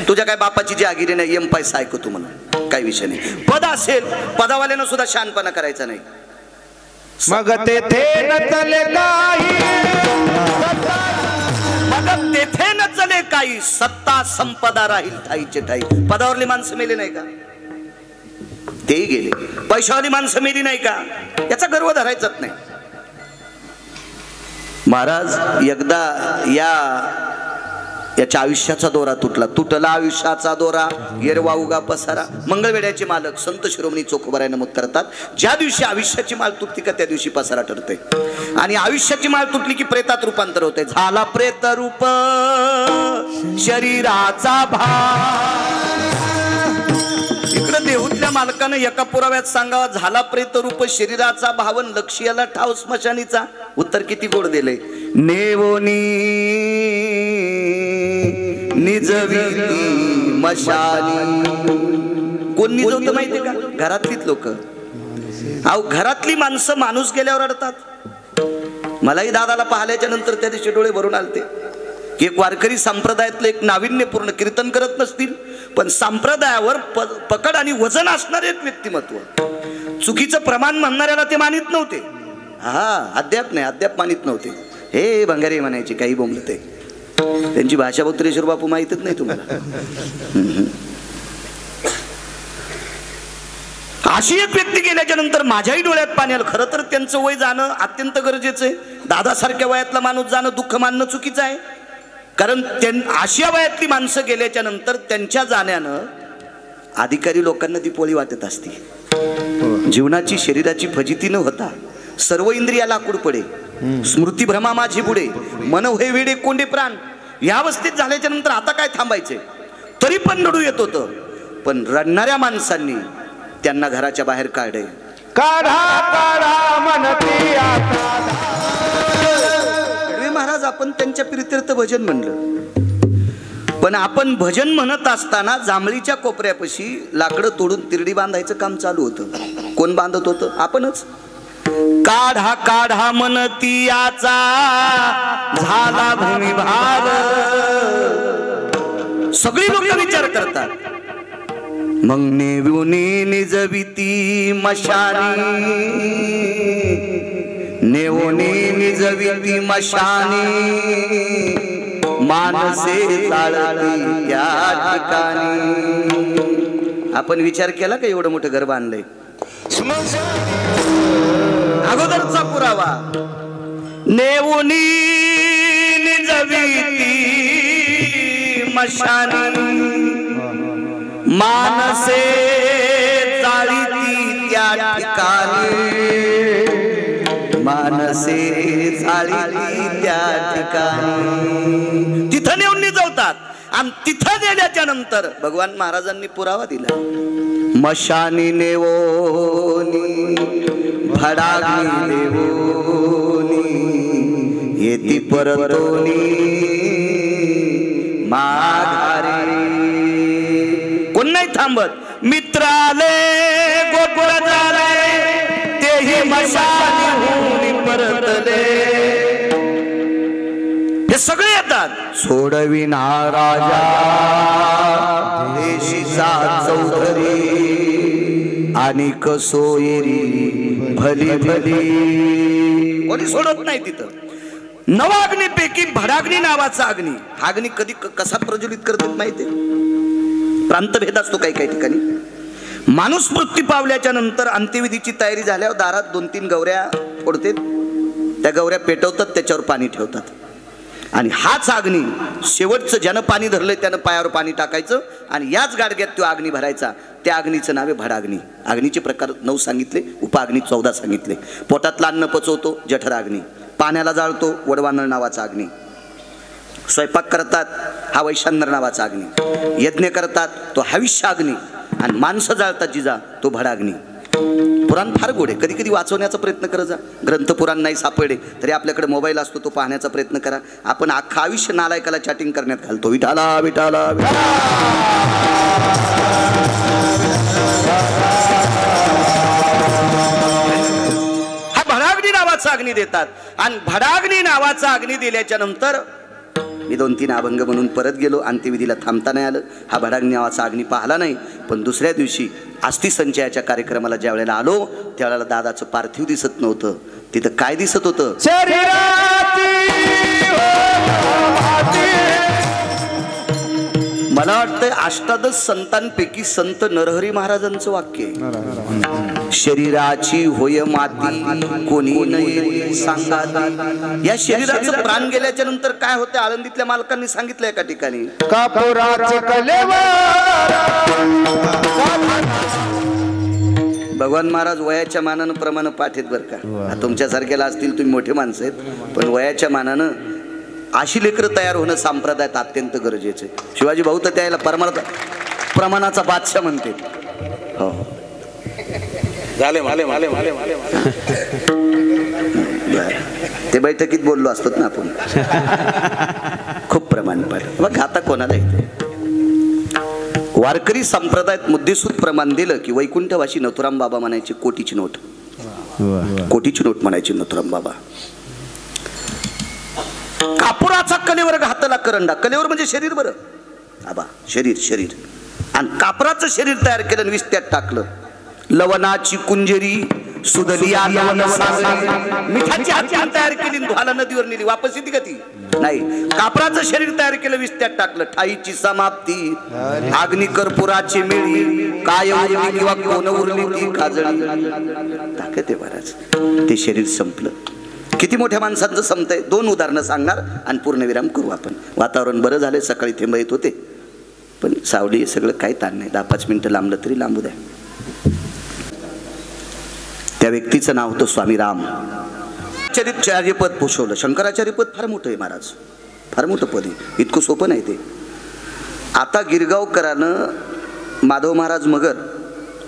तुझ्या काय बापाची जी आगिरी नाही, यम पैसा ऐकतो म्हणून काही विषय नाही. पद असेल, पदावाल्यानं सुद्धा शहाणपणा करायचा नाही. मग तेथे न चले काही, मग तेथे न चले काही, सत्ता संपदा राहील ठाईचे ठाई. पदावरली माणसं मेले नाही का? तेही गेले. पैशावाली माणसं मेली नाही का? याचा गर्व धरायचाच नाही. महाराज एकदा याच्या आयुष्याचा दोरा तुटला आयुष्याचा दोरा, येरवा उगा पसारा. मंगळवेड्याचे मालक संत शिरोमणी चोखोबाराय नमूद करतात, ज्या दिवशी आयुष्याची माळ तुटती का त्या दिवशी पसारा ठरते. आणि आयुष्याची माळ तुटली की प्रेतात रूपांतर होते. झाला प्रेत रूप शरीराचा भाव. इकडं देहूतल्या मालकानं एका पुराव्यात सांगावा, झाला प्रेत रूप शरीराचा भावन, लक्ष्याला ठाव स्मशानीचा. उत्तर किती गोड दिले. नेवोनी निजविती मशानी. कोण निजवतं माहितीये का? घरातलीच लोक. अहो घरातली माणसं माणूस गेल्यावर रडतात. मलाही दादाला पाहिल्याच्या नंतर त्या दिवशी डोळे भरून आलते की एक वारकरी संप्रदायातलं एक नाविन्यपूर्ण कीर्तन करत नसतील, पण संप्रदायावर पकड आणि वजन असणारे एक व्यक्तिमत्व. चुकीचं प्रमाण म्हणणाऱ्याला ते मानित नव्हते. हा, अद्याप नाही, अद्याप मानित नव्हते. हे भंगारी म्हणायचे, काही बोंबलते. त्यांची भाषा बत्रेश्वर बापू माहितच नाही तुम्हाला. अशी एक व्यक्ती गेल्याच्या नंतर माझ्याही डोळ्यात पाणी आलं. खरं तर त्यांचं वय जाणं अत्यंत गरजेचं आहे. दादासारख्या वयातला माणूस जाणं दुःख मानणं चुकीचं आहे. कारण अशा वयातली माणसं गेल्याच्या नंतर त्यांच्या जाण्यानं अधिकारी लोकांना ती पोळी वाटत असते. जीवनाची शरीराची फजिती न होता सर्व इंद्रिया लाकूड पडे, स्मृती भ्रमा माझी पुढे, मन होय वेडे कोंडे प्राण. या अवस्थेत झाल्याच्या नंतर आता काय थांबायचे? तरी पण रडू येत होतं. पण रडणाऱ्या माणसांनी त्यांना घराच्या बाहेर काढे. काढा काढा म्हणती आता. महाराज आपण त्यांच्या प्रित्यर्थ भजन म्हणलं, पण आपण भजन म्हणत असताना जांभळीच्या कोपऱ्यापाशी लाकडं तोडून तिरडी बांधायचं काम चालू होतं. कोण बांधत होतं? आपणच. काढा काढा म्हणती याचा झाला भूमी भार. सगळी लोक विचार करतात. मग नेवोनी निजविती मशानी, नेवोनी निजविती मशानी, मानसे जाळती त्या ठिकाणी. आपण विचार केला का एवढं मोठं घर बांधलंय? अगोदरचा पुरावा. नेवोनी निजविती मशानी, मानसे जाळीती त्या ठिकाणी, मानसे जाळीती त्या ठिकाणी. तिथं नेऊन निजवतात. आणि तिथं नेल्याच्या नंतर भगवान महाराजांनी पुरावा दिला. मशानी नेवोनी भडाग्नी देवोनी, येती परतोनी माघारी. कोण नाही थांबत. मित्राले गोकुळ झाले, तेही मशानी परतले. हे सगळे येतात. सोडविना राजा देशीचा चौधरी, आणि कसोयरी भली भली. कोणी सोडत नाही तिथं. नवाग्नीपैकी भडाग्नी नावाचा अग्नी. हा अग्नी कधी कसा प्रज्वलित करतात माहितीये? प्रांतभेद असतो काही काही ठिकाणी. माणूस मृत्यू पावल्याच्या नंतर अंत्यविधीची तयारी झाल्यावर दारात 2-3 गवऱ्या फोडतात. त्या गवऱ्या पेटवतात, त्याच्यावर पाणी ठेवतात. आणि हाच अग्नी शेवटचं ज्यानं पाणी धरलंय त्यानं पायावर पाणी टाकायचं आणि याच गाडग्यात तो अग्नी भरायचा. त्या अग्नीचं नाव आहे भडाग्नी. अग्नीचे प्रकार 9 सांगितले, उपअग्नी 14 सांगितले. पोटातलं अन्न पचवतो जठराग्नी, पाण्याला जाळतो वडवानळ नावाचा अग्नी, स्वयंपाक करतात हा वैशानर नावाचा अग्नी, यज्ञ करतात तो हविष्य अग्नी, आणि माणसं जाळतात जिजा तो भडाग्नी. पुराण फार गोड आहे, कधी कधी वाचवण्याचा प्रयत्न करा जा. ग्रंथ पुराण नाही सापडे तरी आपल्याकडे मोबाईल असतो, तो पाहण्याचा प्रयत्न करा. आपण अख्खा आयुष्य नालायकाला चॅटिंग करण्यात घालतो. विठाला विठाला हा भडाग्नी नावाचा अग्नी देतात. आणि भडाग्नी नावाचा अग्नी दिल्याच्या नंतर मी 2-3 अभंग म्हणून परत गेलो. अंत्यविधीला थांबता नाही आलं. हा भडाग्नी नावाचा अग्नी पाहिला नाही. पण दुसऱ्या दिवशी अस्थि संचयाच्या कार्यक्रमाला ज्या वेळेला आलो त्यावेळेला दादाचं पार्थिव दिसत नव्हतं. तिथं काय दिसत होतं? मला वाटतंय अष्टादश संतांपैकी संत नरहरी महाराजांचं वाक्य आहे, शरीराची होय माती कोणी नाही सांगा. या शरीराचं प्राण गेल्याच्या नंतर काय होते आळंदीतल्या मालकांनी सांगितलं एका ठिकाणी, भगवान महाराज वयाच्या मानानं प्रमाण पाठ आहेत बरं का. तुमच्यासारख्याला असतील, तुम्ही मोठे माणसं आहेत, पण वयाच्या मानानं अशी लेकरं तयार होणं संप्रदायात अत्यंत गरजेचं आहे. शिवाजी भाऊ तर त्याला प्रमाणाचा बादशाह म्हणते. हो ते बैठकीत बोललो असतो ना आपण. खूप प्रमाण पाठ मग आता कोणाला येते. वारकरी संप्रदायात मुद्देसूद प्रमाण दिलं की वैकुंठवासी नथुराम बाबा म्हणायचे. कोटीची नोट, कोटीची नोट म्हणायची नथुराम बाबा. कापुराचा कलेवर घातला करंडा. कलेवर म्हणजे शरीर बरं आबा, शरीर शरीर. आणि कापराचं शरीर तयार केलं, विस्त्यात टाकलं. लवणाची कुंजेरी सुदलिया मिठाची हाती तयार केली, धुवाला नदीवर नेली. वापस येते का ती? नाही. कापराचं शरीर तयार केलं, विस्त्यात टाकलं. ठाईची समाप्ती अग्नी कर्पुराची मिळी, काय उरली किंवा कोण उरली ती खाजळी. ताकद आहे महाराज. ते शरीर संपलं. किती मोठ्या माणसांचं संपतंय. 2 उदाहरणं सांगणार आणि पूर्णविराम करू आपण. वातावरण बरं झालं, सकाळी थेंब येत होते, पण सावली सगळं काही ताण नाही. 10-5 मिनिटं लांबलं तरी लांबू द्या. त्या व्यक्तीचं नाव होतं स्वामी राम. आचार्यपद पोषवलं. शंकराचार्यपद फार मोठं आहे महाराज, फार मोठं पद आहे. इतकं सोपं नाही ते. आता गिरगावकरानं माधव महाराज मगर,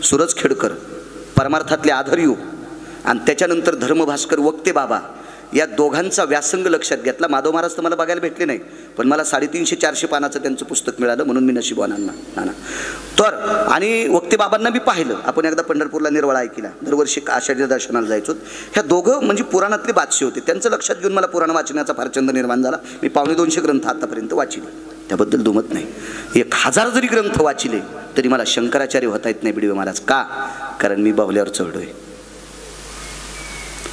सूरज खेडकर परमार्थातले आधारयुग आणि त्याच्यानंतर धर्मभास्कर वक्ते बाबा या दोघांचा व्यासंग लक्षात घेतला. माधव महाराज तर मला बघायला भेटले नाही, पण मला 350-400 पानाचं त्यांचं पुस्तक मिळालं, म्हणून मी नशिबवान नाना. तर आणि वक्ते बाबांना मी पाहिलं. आपण एकदा पंढरपूरला निर्वाळा ऐकला, दरवर्षी आषाढी दर्शनाला जायचो. ह्या दोघं म्हणजे पुराणातले बादशे होते. त्यांचं लक्षात घेऊन मला पुराण वाचण्याचा फार छंद निर्माण झाला. मी 250 ग्रंथ आतापर्यंत वाचिले, त्याबद्दल दुमत नाही. 1000 जरी ग्रंथ वाचिले तरी मला शंकराचार्य होता येत नाही बिडवे महाराज. का? कारण मी बाहुल्यावर चढलोय.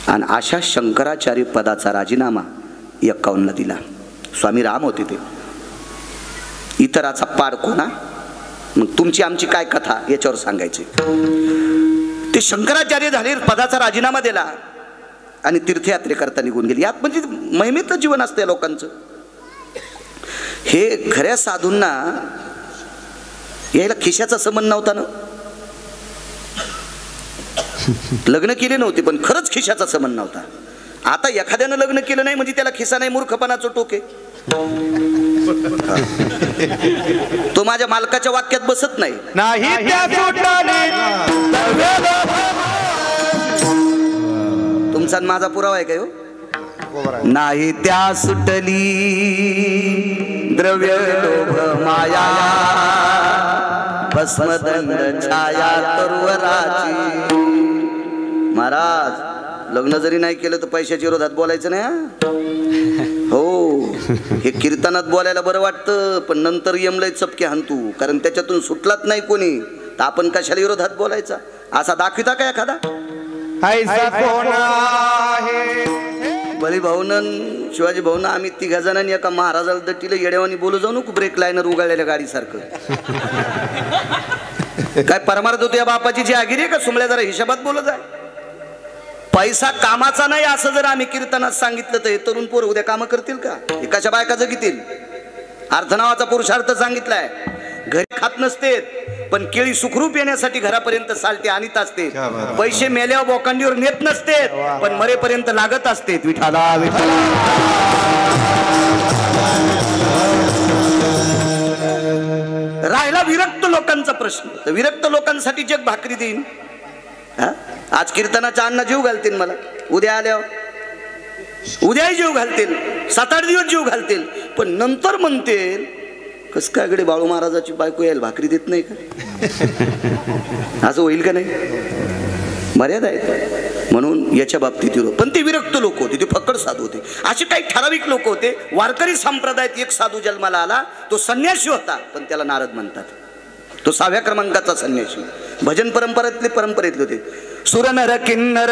आणि अशा शंकराचार्य पदाचा राजीनामा 51ला दिला. स्वामी राम होते ते. इतराचा पाड कोणा? मग तुमची आमची काय कथा याच्यावर सांगायचे. ते शंकराचार्य झाले, पदाचा राजीनामा दिला आणि तीर्थयात्रेकरता निघून गेले. यात म्हणजे महिमेतलं जीवन असतं या लोकांचं. हे खऱ्या साधूंना यायला खिशाचा संबंध नव्हता ना. लग्न केले नव्हते पण खरंच खिशाचा संबंध नव्हता. आता एखाद्यानं लग्न केलं नाही म्हणजे त्याला खिसा नाही, मूर्खपणाचं टोके. तो माझ्या मालकाच्या वाक्यात बसत नाही. तुमचा माझा पुरावा आहे काय हो? नाही त्या सुटली द्रव्य लोभ माया, भस्मदंड छाया तरुवराची. महाराज लग्न जरी नाही केलं तर पैशाच्या विरोधात बोलायचं नाही. हो, हे कीर्तनात बोलायला बरं वाटतं, पण नंतर यमलय चपके हाणतू. कारण त्याच्यातून सुटलाच नाही कोणी, तर आपण कशाला विरोधात बोलायचा? असा दाखविता का एखादा? बळी भाऊन शिवाजी भाऊन आम्ही 3 जणांनी एका महाराजाला दटीला येड्यावानी बोलू जाऊ नको, ब्रेक लाईनर उगाळलेल्या गाडीसारखं. काय परमार्थ होतो या बापाची जी आगिरी आहे का? सुमल्या जरा हिशोबात बोलत आहे. पैसा कामाचा नाही असं जर आम्ही कीर्तनात सांगितलं तर हे तरुण पोरं उद्या कामं करतील का? एकाच्या बायका जगतील. अर्थ नावाचा पुरुषार्थ सांगितलाय. घरी खात नसते पण केळी सुखरूप येण्यासाठी घरापर्यंत सालटे आणीत असते. पैसे मेल्यावर बोकांडीवर नेत नसते पण मरेपर्यंत लागत असते. विठाला विठाला. राहिला विरक्त लोकांचा प्रश्न. तर विरक्त लोकांसाठी जग भाकरी देईन. आज कीर्तनाचा अन्न जीव घालतील मला, उद्या आल्यावर उद्याही जीव घालतील, 7-8 दिवस जीव घालतील, पण नंतर म्हणतील कस काय गडे बाळू महाराजाची बायको यायला भाकरी देत नाही का? असं होईल का नाही? मर्यादा आहे. म्हणून याच्या बाबतीत विरोध. पण ते विरक्त लोक होते, ते फक्कड साधू होते. असे काही ठराविक लोक होते. वारकरी संप्रदायात एक साधू जन्माला आला, तो संन्यासी होता पण त्याला नारद म्हणतात. तो 6व्या क्रमांकाचा संन्यासी. भजन परंपरेतले होते. सुर नर किन्नर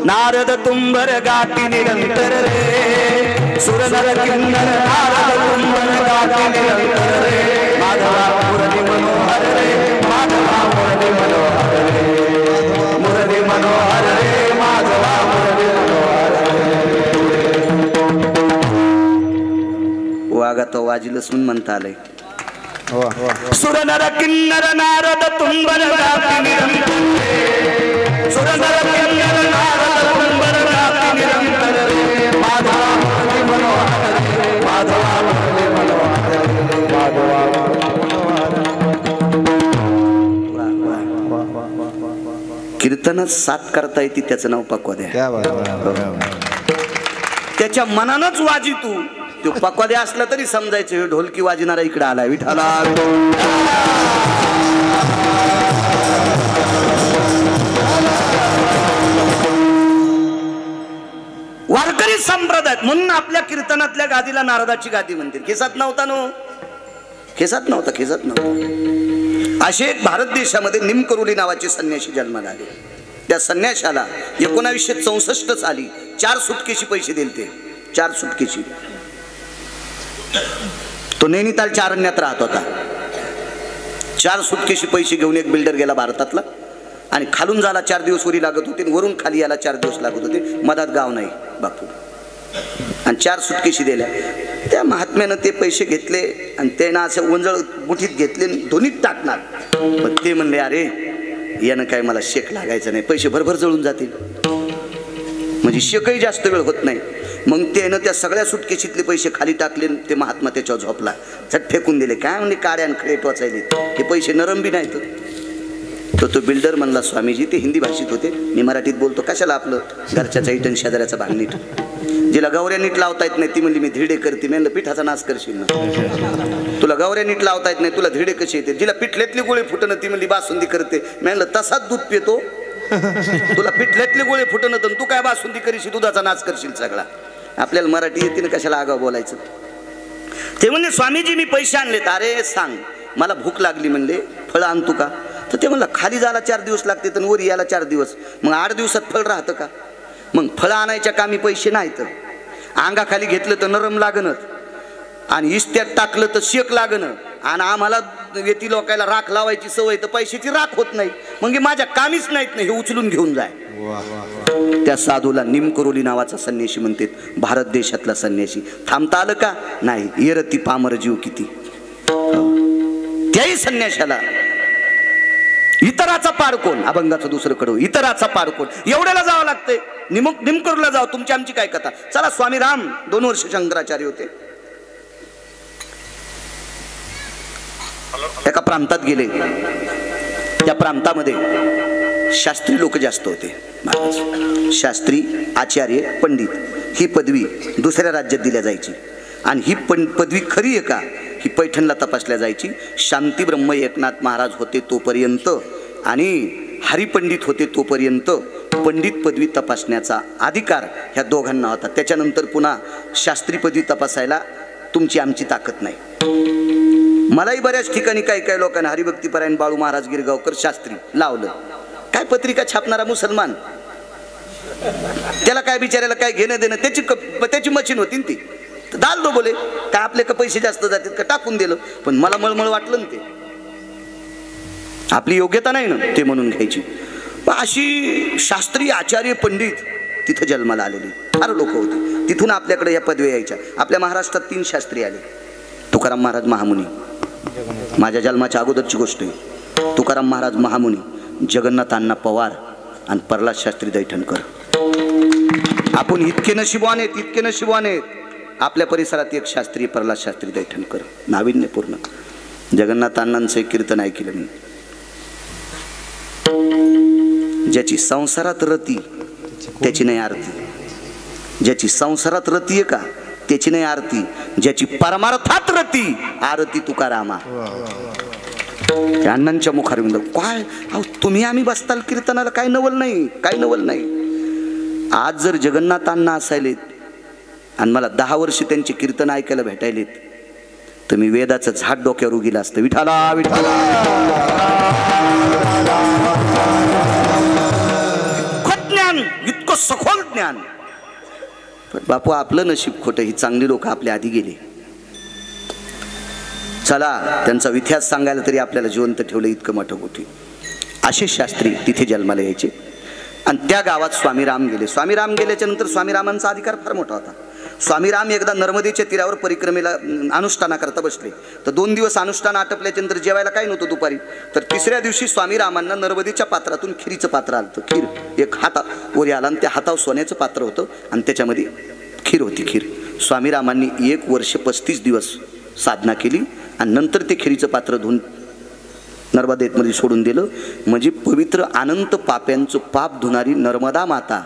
नारद तुंबर गाठी निरंतर रे. सुर नर किन्नर नारद तुंबर गाठी निरंतर रे. माधवा मुरली मनोहर रे. माधवा मुरली मनोहर रे. मुरली मनोहर रे. माधवा मुरली मनोहर रे. वागा तो वाजिल सुन म्हणता आलंय. सुर नर किन्नर नारद तुंबर गाठी निरंतर रे. सुर नर किन्नर नारद तुंबर गाठी निरंतर रे. माधवा मुरली मनोहर रे. माधवा मुरली मनोहर रे. माधवा कीर्तनात साथ करता येते त्याचं नाव पक्वाद्या. त्याच्या मनानच वाजी तू. तो पक्वाद्या असला तरी समजायचं ढोलकी वाजणारा इकडे आलाय. विठाला. वारकरी संप्रदायात म्हणून आपल्या कीर्तनातल्या गादीला नारदाची गादी म्हणते. केसात नव्हता नो, केसात नव्हता. असे भारत देशामध्ये निमकरोली नावाचे संन्यासी जन्माला आले. त्या संन्याशाला 1964 साली 4 सुटकेशी पैसे दिलते. 4 सुटकेशी. तो नैनितालच्या अरण्यात राहत होता. 4 सुटकेशी पैसे घेऊन एक बिल्डर गेला भारतातला आणि खालून जायला 4 दिवस वरी लागत होते, वरून खाली यायला 4 दिवस लागत होते. मधात गाव नाही बापू. आणि 4 सुटकेशी दिल्या. त्या महात्म्यानं ते पैसे घेतले आणि त्यानं असं वंजळ गुठीत घेतले, दोन्हीत टाकणार. पण ते म्हणले अरे यानं काय मला शेक लागायचं नाही, पैसे भरभर जळून जातील, म्हणजे शेकही जास्त वेळ होत नाही. मग त्यानं त्या सगळ्या सुटकेशीतले पैसे खाली टाकले. ते महात्मा त्याच्यावर झोपला, झट फेकून दिले. काय म्हणजे काड्या आणि खडे टोचायले, हे पैसे नरम बी नाहीत. तो बिल्डर म्हणला स्वामीजी, ते हिंदी भाषेत होते, मी मराठीत बोलतो, कशाला आपलं घरच्याचा इटन शेजाऱ्याचा भाग नीट. जिला गौऱ्या नीट लावता येत नाही ती म्हणली मी धिरडे करते. मी म्हणलं पिठाचा नाश करशील ना, तुला गौऱ्या नीट लावता येत नाही, तुला धिरडे कसे येते. जिला पिठल्यातली गोळे फुटणं ती म्हणली बासुंदी करते. मी म्हणलं तसाच दूध पितो, तुला पिठल्यातले गोळे फुटणं तर तू काय बासुंदी करशील, दुधाचा नाश करशील सगळा. आपल्याला मराठी येते ना, कशाला आगाव बोलायचं. ते म्हणले स्वामीजी मी पैसे आणलेत. अरे सांग, मला भूक लागली म्हणले, फळ आणतो का? तर ते म्हणलं खाली जायला 4 दिवस लागते तर वर यायला 4 दिवस, मग 8 दिवसात फळ राहतं का? मग फळं आणायच्या कामी पैसे नाहीत. अंगाखाली घेतलं तर नरम लागणं आणि इस्त्यात टाकलं तर शेक लागणं. आणि आम्हाला येती लोकायला राख लावायची सवय, तर पैशाची राख होत नाही, मग माझ्या कामीच नाहीत नाही, हे उचलून घेऊन जाय. त्या साधूला निमकरोली नावाचा संन्यासी म्हणतात. भारत देशातला संन्यासी. थांबता आलं का? नाही. येरती पामर जीव किती. त्याही संन्याशाला इतराचा पार कोण, अभंगाचं दुसरं कडव, इतराचा पार कोण, एवढ्याला जावं लागतंय. निमकरोलीला जावं. तुमची आमची काय कथा. चला, स्वामी राम 2 वर्ष शंकराचार्य होते. एका प्रांतात गेले. त्या प्रांतामध्ये शास्त्री लोक जास्त होते. शास्त्री, आचार्य, पंडित ही पदवी दुसऱ्या राज्यात दिल्या जायची. आणि ही पदवी खरी आहे का, ही पैठणला तपासल्या जायची. शांती ब्रह्म एकनाथ महाराज होते तोपर्यंत आणि हरिपंडित होते तोपर्यंत पंडित पदवी तपासण्याचा अधिकार ह्या दोघांना होता. त्याच्यानंतर पुन्हा शास्त्री पदवी तपासायला तुमची आमची ताकद नाही. मलाही बऱ्याच ठिकाणी काही लोकांना हरिभक्तीपरायण बाळू महाराज गिरगावकर शास्त्री लावलं. काय पत्रिका छापणारा मुसलमान, त्याला काय बिचारायला काय घेणं देणं, त्याची मशीन होती ती. दाल दो बोले, काय आपले का पैसे जास्त जातात का, टाकून दिलं. पण मला मळमळ वाटलं ना, ते आपली योग्यता नाही ना ते म्हणून घ्यायची. अशी शास्त्रीय आचार्य पंडित तिथं जन्माला आलेली फार लोक होते. तिथून आपल्याकडे या पदव्या यायच्या. आपल्या महाराष्ट्रात 3 शास्त्री आले. तुकाराम महाराज महामुनी, माझ्या जन्माच्या अगोदरची गोष्ट आहे. तुकाराम महाराज महामुनी, जगन्नाथ अण्णा पवार आणि प्रल्हाद शास्त्री दैठणकर. आपण इतके नशिबवान आहेत, इतके नशिबवान आहेत. आपल्या परिसरात एक शास्त्री प्रल्हाद शास्त्री दैठणकर, नाविन्यपूर्ण. जगन्नाथ अण्णांचं एक कीर्तन ऐकलं मी. ज्याची संसारात रती त्याची नाही आरती, ज्याची संसारात रती आहे का त्याची नाही आरती, ज्याची परमार्थात रती आरती तुकारामा. अण्णांच्या मुखार काय तुम्ही आम्ही बसताल कीर्तनाला, काय नवल नाही, काय नवल नाही. आज जर जगन्नाथ अण्णा असायलेत आणि मला 10 वर्ष त्यांचे कीर्तन ऐकायला भेटायलेत तर मी वेदाचं झाड डोक्यावर उगीला असतं. विठाला विठाला. ज्ञान, इतकं सखोल ज्ञान. पण बापू आपलं नशीब खोटं, ही चांगली लोक आपल्या आधी गेली. चला त्यांचा इतिहास सांगायला तरी आपल्याला जिवंत ठेवलं, इतकं मोठं मोठी. असे शास्त्री तिथे जन्माला यायचे. आणि त्या गावात स्वामीराम गेले. स्वामीराम गेल्याच्या नंतर स्वामीरामांचा अधिकार फार मोठा होता. स्वामीराम एकदा नर्मदेच्या तीरावर परिक्रमेला अनुष्ठाना करता बसले. तर 2 दिवस अनुष्ठान आटपल्याच्या नंतर जेवायला काही नव्हतं दुपारी. तर 3ऱ्या दिवशी स्वामीरामांना नर्मदेच्या पात्रातून खिरीचं पात्र आलं. खीर एक हाता वर आला आणि त्या हातावर सोन्याचं पात्र होतं आणि त्याच्यामध्ये खीर होती. खीर स्वामीरामांनी 1 वर्ष 35 दिवस साधना केली आणि नंतर ते खिरीचं पात्र धुवून नर्मदेमध्ये सोडून दिलं. म्हणजे पवित्र अनंत पाप्यांचं पाप धुणारी नर्मदा माता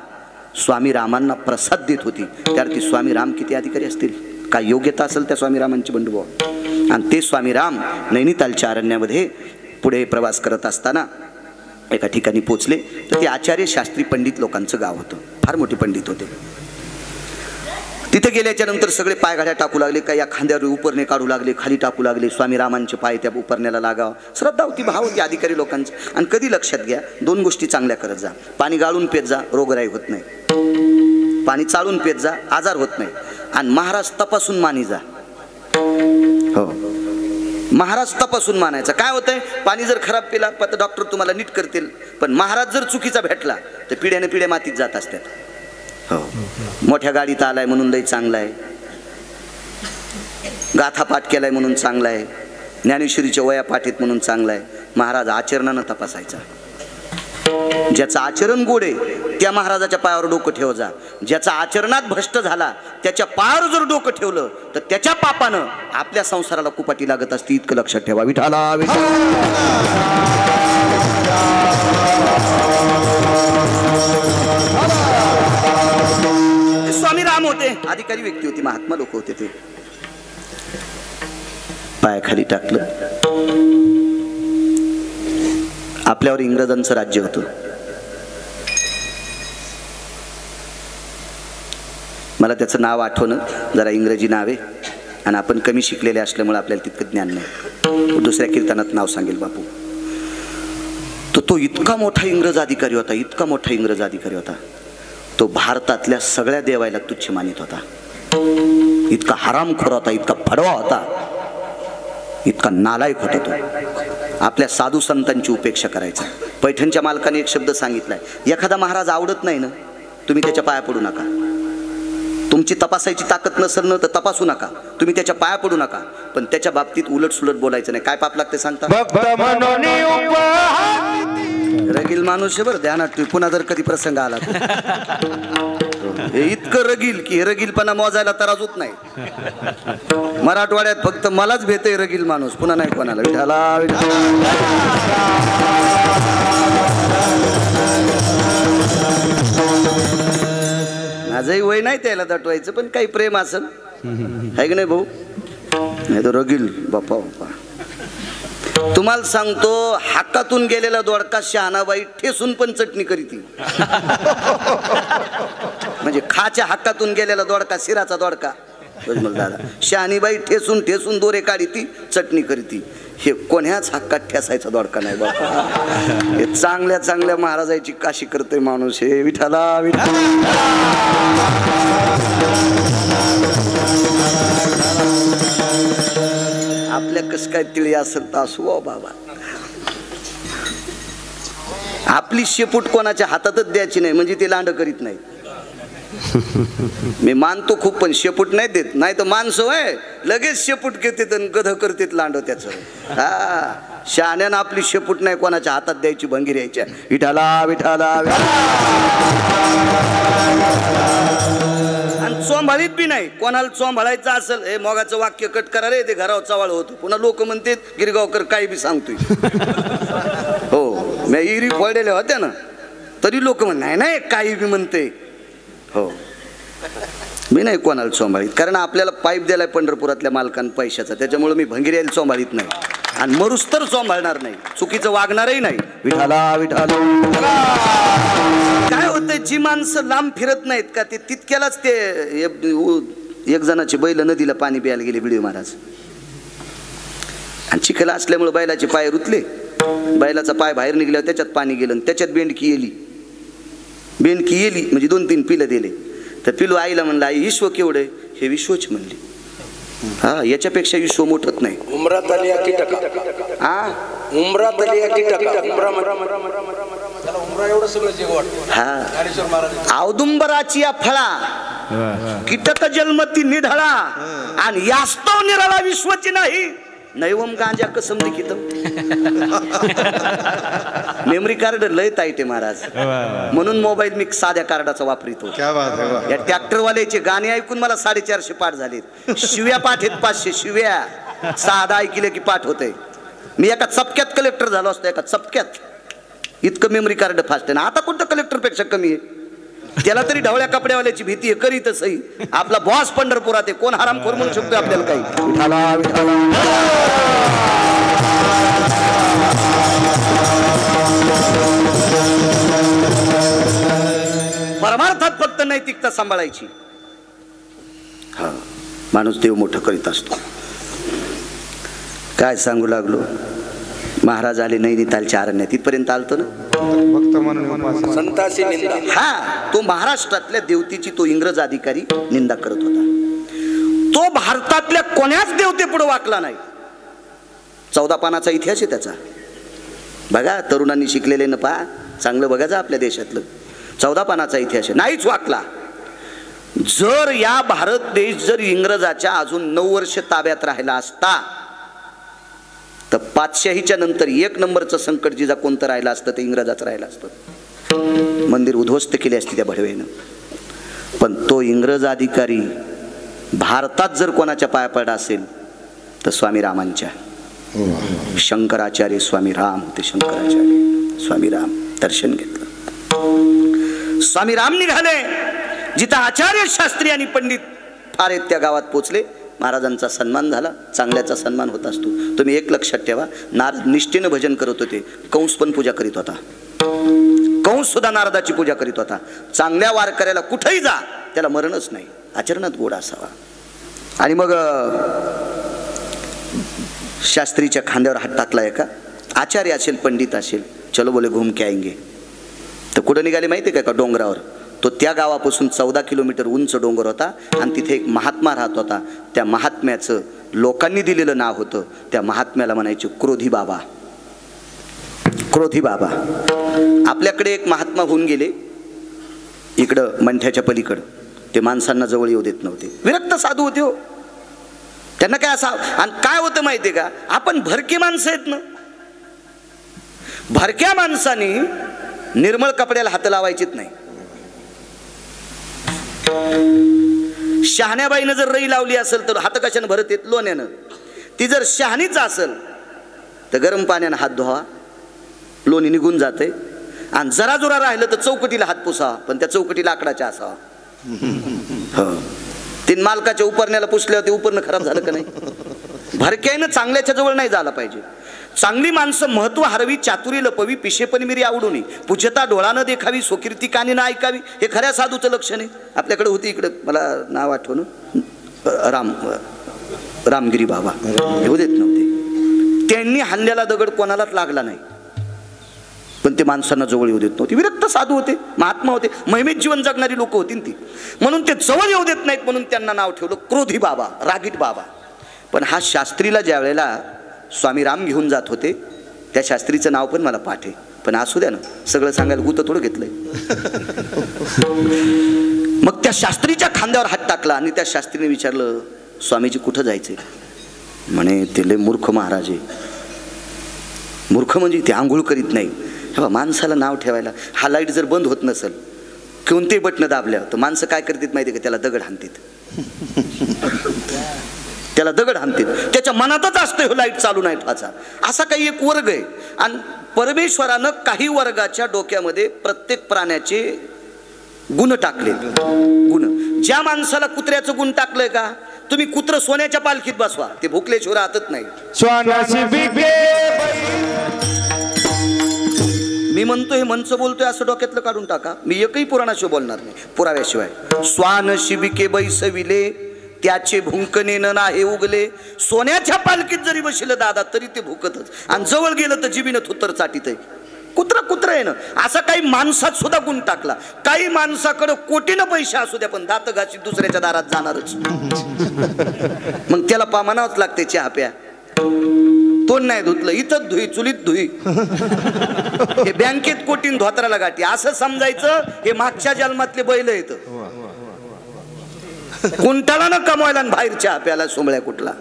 स्वामीरामांना प्रसाद देत होती. त्यावरती स्वामीराम किती अधिकारी असतील, काय योग्यता असेल त्या स्वामीरामांची बंधुभाव. आणि ते स्वामीराम नैनितालच्या अरण्यामध्ये पुढे प्रवास करत असताना एका ठिकाणी पोचले. तर ते आचार्य शास्त्री पंडित लोकांचं गाव होतं. फार मोठे पंडित होते. तिथे गेल्याच्या नंतर सगळे पायघाड्या टाकू लागले. काही या खांद्यावर उपरणे काढू लागले, खाली टाकू लागले. स्वामीरामांचे पाय त्या उपरण्याला लागावं. श्रद्धा होती, भाव होती अधिकारी लोकांचं. आणि कधी लक्षात घ्या, 2 गोष्टी चांगल्या करत जा. पाणी गाळून पेत जा, रोगराई होत नाही. पाणी चाळून पेत जा, आजार होत नाही. आणि महाराज तपासून मानी जा. हो, महाराज तपासून मानायचा. काय होतंय, पाणी जर खराब पिला तर डॉक्टर तुम्हाला नीट करतील. पण महाराज जर चुकीचा भेटला तर पिढ्याने पिढ्या मातीत जात असतात. हो, मोठ्या गाडीत आलाय म्हणून लई चांगला आहे, गाथा पाठ केलाय म्हणून चांगला आहे, ज्ञानेश्वरीच्या वया पाठीत म्हणून चांगला आहे. महाराज आचरणानं तपासायचा. ज्याचं आचरण गोड आहे त्या महाराजाच्या पायावर डोकं ठेव जा. ज्याचा आचरणात भ्रष्ट झाला त्याच्या पायावर जर डोकं ठेवलं तर त्याच्या पापानं आपल्या संसाराला कुपाटी लागत असते. इतकं लक्षात ठेवा. विठाला स्वामीराम होते, अधिकारी व्यक्ती होती, महात्मा लोक होते. ते पायाखाली टाकलं. आपल्यावर इंग्रजांचं राज्य होतं. मला त्याचं नाव आठवणं, जरा इंग्रजी नाव आहे आणि आपण कमी शिकलेले असल्यामुळे आपल्याला तितकं ज्ञान नाही. दुसऱ्या कीर्तनात नाव सांगेल बापू. तो इतका मोठा इंग्रज अधिकारी होता, इतका मोठा इंग्रज अधिकारी होता. तो भारतातल्या सगळ्या देवायला तुच्छ मानित होता. इतका हरामखोर होता, इतका फडवा होता, इतका नालायक होता. तो आपल्या साधू संतांची उपेक्षा करायचा. पैठणच्या मालकाने एक शब्द सांगितलाय, एखादा महाराज आवडत नाही ना, तुम्ही त्याच्या पाया पडू नका. तुमची तपासायची ताकद नसेल ना तर तपासू नका, तुम्ही त्याच्या पाया पडू नका. पण त्याच्या बाबतीत उलट सुलट बोलायचं नाही. काय पाप लागते सांगता? रगील माणूस आहे बरं, ध्यानात ठेव. पुन्हा जर कधी प्रसंग आला हे इतकं रगील की हे रगीलपणा मोजायला तराजूत नाही. मराठवाड्यात फक्त मलाच भेटय रगील माणूस, पुन्हा नाही कोणाला. विठाला माझंही वय नाही त्याला दटवायचं, पण काही प्रेम असेल आहे की नाही भाऊ? नाही तर रगील बापा बापा. तुम्हाला सांगतो, हाकातून गेलेला दोडका शहाणाबाई ठेसून पण चटणी करीती. म्हणजे खाच्या हाकातून गेलेला दोडका, शिराचा दोडका दादा, शहाणीबाई ठेसून ठेसून दोरे काढी ती चटणी करीती. हे कोण्याच हक्कात ठेसायचा दोडका नाही बाबा. हे चांगल्या चांगल्या महाराजाची काशी करतोय माणूस. हे विठाला विठाला. आपल्या कस काय तिळी असेल तर असू बाबा. आपली शेपूट कोणाच्या हातातच द्यायची नाही, म्हणजे ते लांड करीत नाही. मी मानतो खूप, पण शेपूट नाही देत. नाही तर माणसं वय लगेच शेपूट घेतात आणि गध करतात लांड त्याचं. हा, शहाण्यानं आपली शेपूट नाही कोणाच्या हातात द्यायची, भंगीर यायच्या. विठाला विठाला. आणि चोंभाळीत बी नाही. कोणाला चोंभाळायचं असेल, हे मोगाचं वाक्य कट करा रे, ते घरावर चवाळ होतो. पुन्हा लोक म्हणतात गिरगावकर काही बी सांगतोय. हो, मी इरी फोडलेल्या होत्या ना, तरी लोक म्हण नाही नाही काही बी म्हणते. हो, मी नाही कोणाला चोंभाळीत, कारण आपल्याला पाईप दिलाय पंढरपुरातल्या मालकान पैशाचा, त्याच्यामुळे मी भंगीर यायला चोंभाळीत नाही आणि मरुस तर चोंभाळणार नाही, चुकीचं वागणारही नाही. विठाला विठाला. काय होतंय, जी माणसं लांब फिरत नाहीत का, ते तितक्यालाच ते एक जणाची बैल नदीला पाणी प्यायला गेले बिडवे महाराज, आणि चिखल असल्यामुळे बैलाचे पाय रुतले. बैलाचा पाय बाहेर निघल्यावर त्याच्यात पाणी गेलं, त्याच्यात बेंडकी येली म्हणजे 2-3 पिलं दिले. तर पिलू आईला म्हणलं, आई विश्व केवढं आहे? हे विश्वच म्हणली. हा, याच्यापेक्षा विश्व मोठत नाही. औदुंबराची या फळा कीटक जन्मती निढळा आणि यास्तव निराळा विश्वची नाही. नैवम गांजा कसम लिखित. मेमरी कार्ड लय ताईटे महाराज, म्हणून मोबाईल मी साध्या कार्डाचा वापरितो. या ट्रॅक्टरवाल्याचे गाणे ऐकून मला 450 पाठ झालेत. शिव्या पाठ आहेत 500 शिव्या. साधा ऐकले की पाठ होते. मी एका चपक्यात कलेक्टर झालो असतो, एका चपक्यात. इतकं मेमरी कार्ड फास्ट आहे ना. आता कोणतं कलेक्टर पेक्षा कमी आहे? त्याला तरी ढवळ्या कपड्यावाल्याची भीती आहे, करीत सही. आपला बॉस पंढरपुरात आहे, कोण हरामखोर म्हणू शकतो आपल्याला काही? विठाला विठाला. परमार्थात फक्त नैतिकता सांभाळायची. हा, माणूस देव मोठं करीत असतो. काय सांगू लागलो, महाराज आले नैनितालच्या अरण्यात, तिथपर्यंत आलतो ना. हा, तो महाराष्ट्रातल्या देवतेची तो इंग्रज अधिकारी निंदा करत होता. तो भारतातल्या कोण्याच देवते पुढे वाकला नाही. 14 पानाचा इतिहास आहे त्याचा. बघा, तरुणांनी शिकलेले न पहा, चांगलं बघायचं आपल्या देशातलं. 14 पानाचा इतिहास आहे, नाहीच वाकला. जर या भारत देश जर इंग्रजाच्या अजून 9 वर्ष ताब्यात राहिला असता, तर पातशाहीच्या नंतर 1 नंबरचं संकट जिजा कोणतं राहिलं असतं, ते इंग्रजाचं राहिलं असतं. मंदिर उद्ध्वस्त केली असती त्या भडवेनं. पण तो इंग्रज अधिकारी भारतात जर कोणाच्या पाया पडला असेल तर स्वामी रामांच्या. शंकराचार्य स्वामी राम होते. शंकराचार्य स्वामी राम दर्शन घेतलं. स्वामी राम निघाले जिथं आचार्य शास्त्री आणि पंडित फार आहेत त्या गावात पोचले. महाराजांचा सन्मान झाला. चांगल्याचा सन्मान होत असतो. तुम्ही एक लक्षात ठेवा, नारद निष्ठेनं भजन करत होते. कंस पण पूजा करीत होता. कंस सुद्धा नारदाची पूजा करीत होता. चांगल्या वारकऱ्याला कुठेही जा, त्याला मरणच नाही, आचरणात गोड असावा. आणि मग शास्त्रीच्या खांद्यावर हात टाकला एका. आचार्य असेल, पंडित असेल, चलो बोले घूम के आएंगे. तर कुठं निघाले माहिती आहे का? डोंगरावर. तो त्या गावापासून 14 किलोमीटर उंच डोंगर होता आणि तिथे एक महात्मा राहत होता. त्या महात्म्याचं लोकांनी दिलेलं नाव होतं. त्या महात्म्याला म्हणायचे क्रोधी बाबा. क्रोधी बाबा. आपल्याकडे एक महात्मा होऊन गेले इकडं मंठ्याच्या पलीकडं. ते माणसांना जवळ येऊ देत नव्हते. विरक्त साधू होते हो. त्यांना काय असा. आणि काय होतं माहिती आहे का, आपण भरके माणसं आहेत ना. भरक्या माणसाने निर्मळ कपड्याला हात लावायचीच नाही. शहाण्याबाईनं जर रई लावली असेल तर हात कशाने भरत येत? लोण्यानं. ती जर शहाणीच असेल तर गरम पाण्यानं हात धुवा, लोणी निघून जाते. आणि जरा जोरा राहिलं तर चौकटीला हात पुसावा, पण त्या चौकटी लाकडाच्या असावा. हो, तीन मालकाच्या उपरण्याला पुसल्यावर ते उपरणं खराब झालं का नाही? भरक्यानं चांगल्याच्या जवळ नाही झाला पाहिजे. चांगली माणसं महत्व हरवी, चातुरी लपवी, पिशेपणी मिरी आवडून पूजता डोळा न देखावी, स्वकीर्ती कानी ना ऐकावी. हे खऱ्या साधूचं लक्षण आहे. आपल्याकडे होती इकडं, मला नाव आठवण, रामगिरी बाबा. येऊ देत नव्हते. त्यांनी हाणलेला दगड कोणालाच लागला नाही, पण ते माणसांना जवळ येऊ देत नव्हते. विरक्त साधू होते, महात्मा होते, महिमेत जीवन जगणारी लोक होती ती. म्हणून ते जवळ येऊ देत नाहीत, म्हणून त्यांना नाव ठेवलं क्रोधी बाबा, रागीट बाबा. पण हा शास्त्रीला ज्या वेळेला स्वामी राम घेऊन जात होते, त्या शास्त्रीचं नाव पण मला पाठ आहे. पण असू द्या ना, सगळं सांगायला गुत थोडं घेतलंय. मग त्या शास्त्रीच्या खांद्यावर हात टाकला आणि त्या शास्त्रीने विचारलं, स्वामीजी कुठं जायचे? म्हणे ते लय मूर्ख महाराज आहे. मूर्ख म्हणजे ते आंघोळ करीत नाही. हे माणसाला नाव ठेवायला, हा लाईट जर बंद होत नसेल, कोणते बटणं दाबल्यावर तर माणसं काय करतात माहिती आहे का? त्याला दगड हाणतात. त्याला दगड हाणतात. त्याच्या मनातच असतं हे लाईट चालू नाही ठेवायचा. असा काही एक वर्ग आहे. आणि परमेश्वरानं काही वर्गाच्या डोक्यामध्ये प्रत्येक प्राण्याचे गुण टाकले. गुण. ज्या माणसाला कुत्र्याचं गुण टाकलंय का, तुम्ही कुत्र सोन्याच्या पालखीत बसवा, ते भुकल्याशिवाय राहतच नाही. मी म्हणतो हे मंच बोलतोय असं डोक्यातलं काढून टाका. मी एकही पुराणाशिवाय बोलणार नाही, पुराव्याशिवाय. स्वान शिबिके बैसविले त्याचे भुंकणे न नाही उगले. सोन्याच्या पालखीत जरी बसलं दादा तरी ते भुकतच, आणि जवळ गेलं तर जिबीनं थुत्तर चाटीत आहे. कुत्र आहे ना. असा काही माणसात सुद्धा गुण टाकला. काही माणसाकडे कोटीनं पैसे असू द्या, पण दात घाशी दुसऱ्याच्या दारात जाणारच. मग त्याला म्हणावंच लागते चहा प्या. तोंड नाही धुतलं, इथंच धुई, चुलीत धुई. हे बँकेत कोटीन धोत्राला गाठी असं समजायचं. हे मागच्या जन्मातले बैल येत. कुंटाला न कमवायला आणि बाहेर चहा प्याला सोमळ्या कुठला.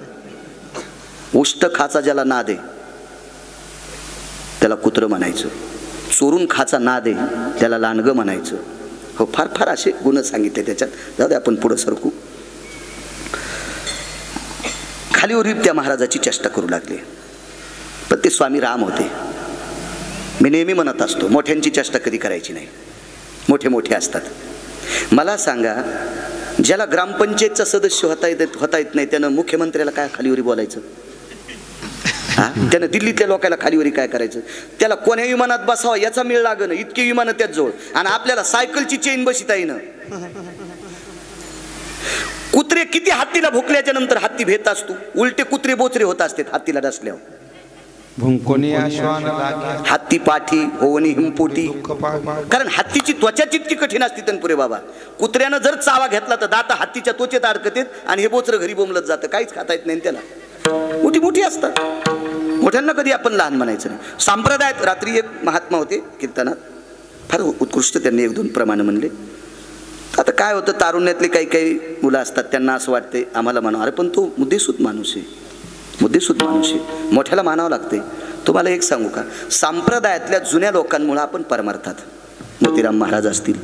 उष्ट खाचा ज्याला नाद आहे त्याला कुत्र म्हणायचं. चोरून खाचा नाद आहे त्याला लांडगं म्हणायचं. हो, फार फार असे गुण सांगितले त्याच्यात. जाऊ दे, आपण पुढे सरकू. खालीवर त्या महाराजाची चेष्टा करू लागले. पण ते स्वामी राम होते. मी नेहमी म्हणत असतो, मोठ्यांची चेष्टा कधी करायची नाही. मोठे मोठे असतात. मला सांगा, ज्याला ग्रामपंचायतचा सदस्य होता येत नाही त्यानं मुख्यमंत्र्याला काय खालीवरी बोलायचं? त्यानं दिल्लीतल्या लोकांना खालीवरी काय करायचं? त्याला कोण्या विमानात बसावं याचा मेळ लागणं, इतके विमानं त्याच जवळ, आणि आपल्याला सायकलची चेन बसिता येणं. कुत्रे किती हत्तीला भुकल्याच्या नंतर हत्ती भेट असतो, उलटे कुत्रे बोचरे होत असते हत्तीला डसल्यावर. हत्ती पाठी होवनी हिमपोटी. कारण हत्तीची त्वचा जितकी कठीण असते तनपुरे बाबा, कुत्र्यानं जर चावा घेतला तर दाता हत्तीच्या त्वचेत अडकतेत आणि हे बोचरं घरी बोंबलत जातं. काहीच खाता येत नाही त्याला. मोठी मोठी असतात. मोठ्यांना कधी आपण लहान म्हणायचं नाही. संप्रदायात रात्री एक महात्मा होते कीर्तनात, फार उत्कृष्ट त्यांनी एक दोन प्रमाणे म्हणले. आता काय होतं, तारुण्यातले काही काही मुलं असतात, त्यांना असं वाटते आम्हाला म्हणावं, अरे पण तो मुद्देसूद माणूस आहे, मुद्देसूद माणूस आहे, मोठ्याला मानावं लागते. तुम्हाला एक सांगू का, संप्रदायातल्या जुन्या लोकांमुळे आपण परमार्थात, मोतीराम महाराज असतील,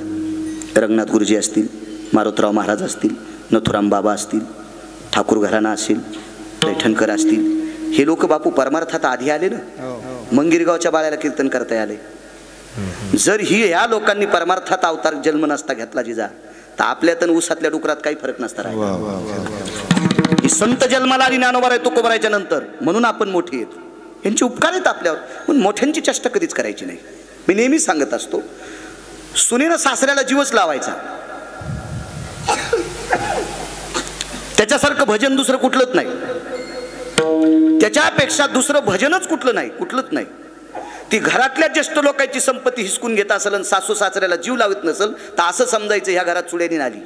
रंगनाथ गुरुजी असतील, मारुतराव महाराज असतील, नथुराम बाबा असतील, ठाकूर घराणा असेल, पैठणकर असतील, हे लोक बापू परमार्थात आधी आले ना. मंगिरगावच्या बाळ्याला कीर्तन करता आले. जर ह्या लोकांनी परमार्थात अवतार जन्म नसता घेतला जिजा, तर आपल्यात ऊसातल्या डुकरात काही फरक नसता राहिला. ही संत जन्माला आली ज्ञानोबा आहे तुकोबरायच्या नंतर, म्हणून आपण मोठी आहेत. यांचे उपकार आहेत आपल्यावर, पण मोठ्यांची चेष्टा कधीच करायची नाही. मी नेहमी सांगत असतो, सुनेनं सासऱ्याला जीवच लावायचा. त्याच्यासारखं भजन दुसरं कुठलंच नाही. त्याच्यापेक्षा दुसरं भजनच कुठलं नाही, कुठलंच नाही. ती घरातल्या ज्येष्ठ लोकांची संपत्ती हिसकून घेत असेल आणि सासू सासऱ्याला जीव लावत नसेल तर असं समजायचं ह्या घरात चुड्यानी आली.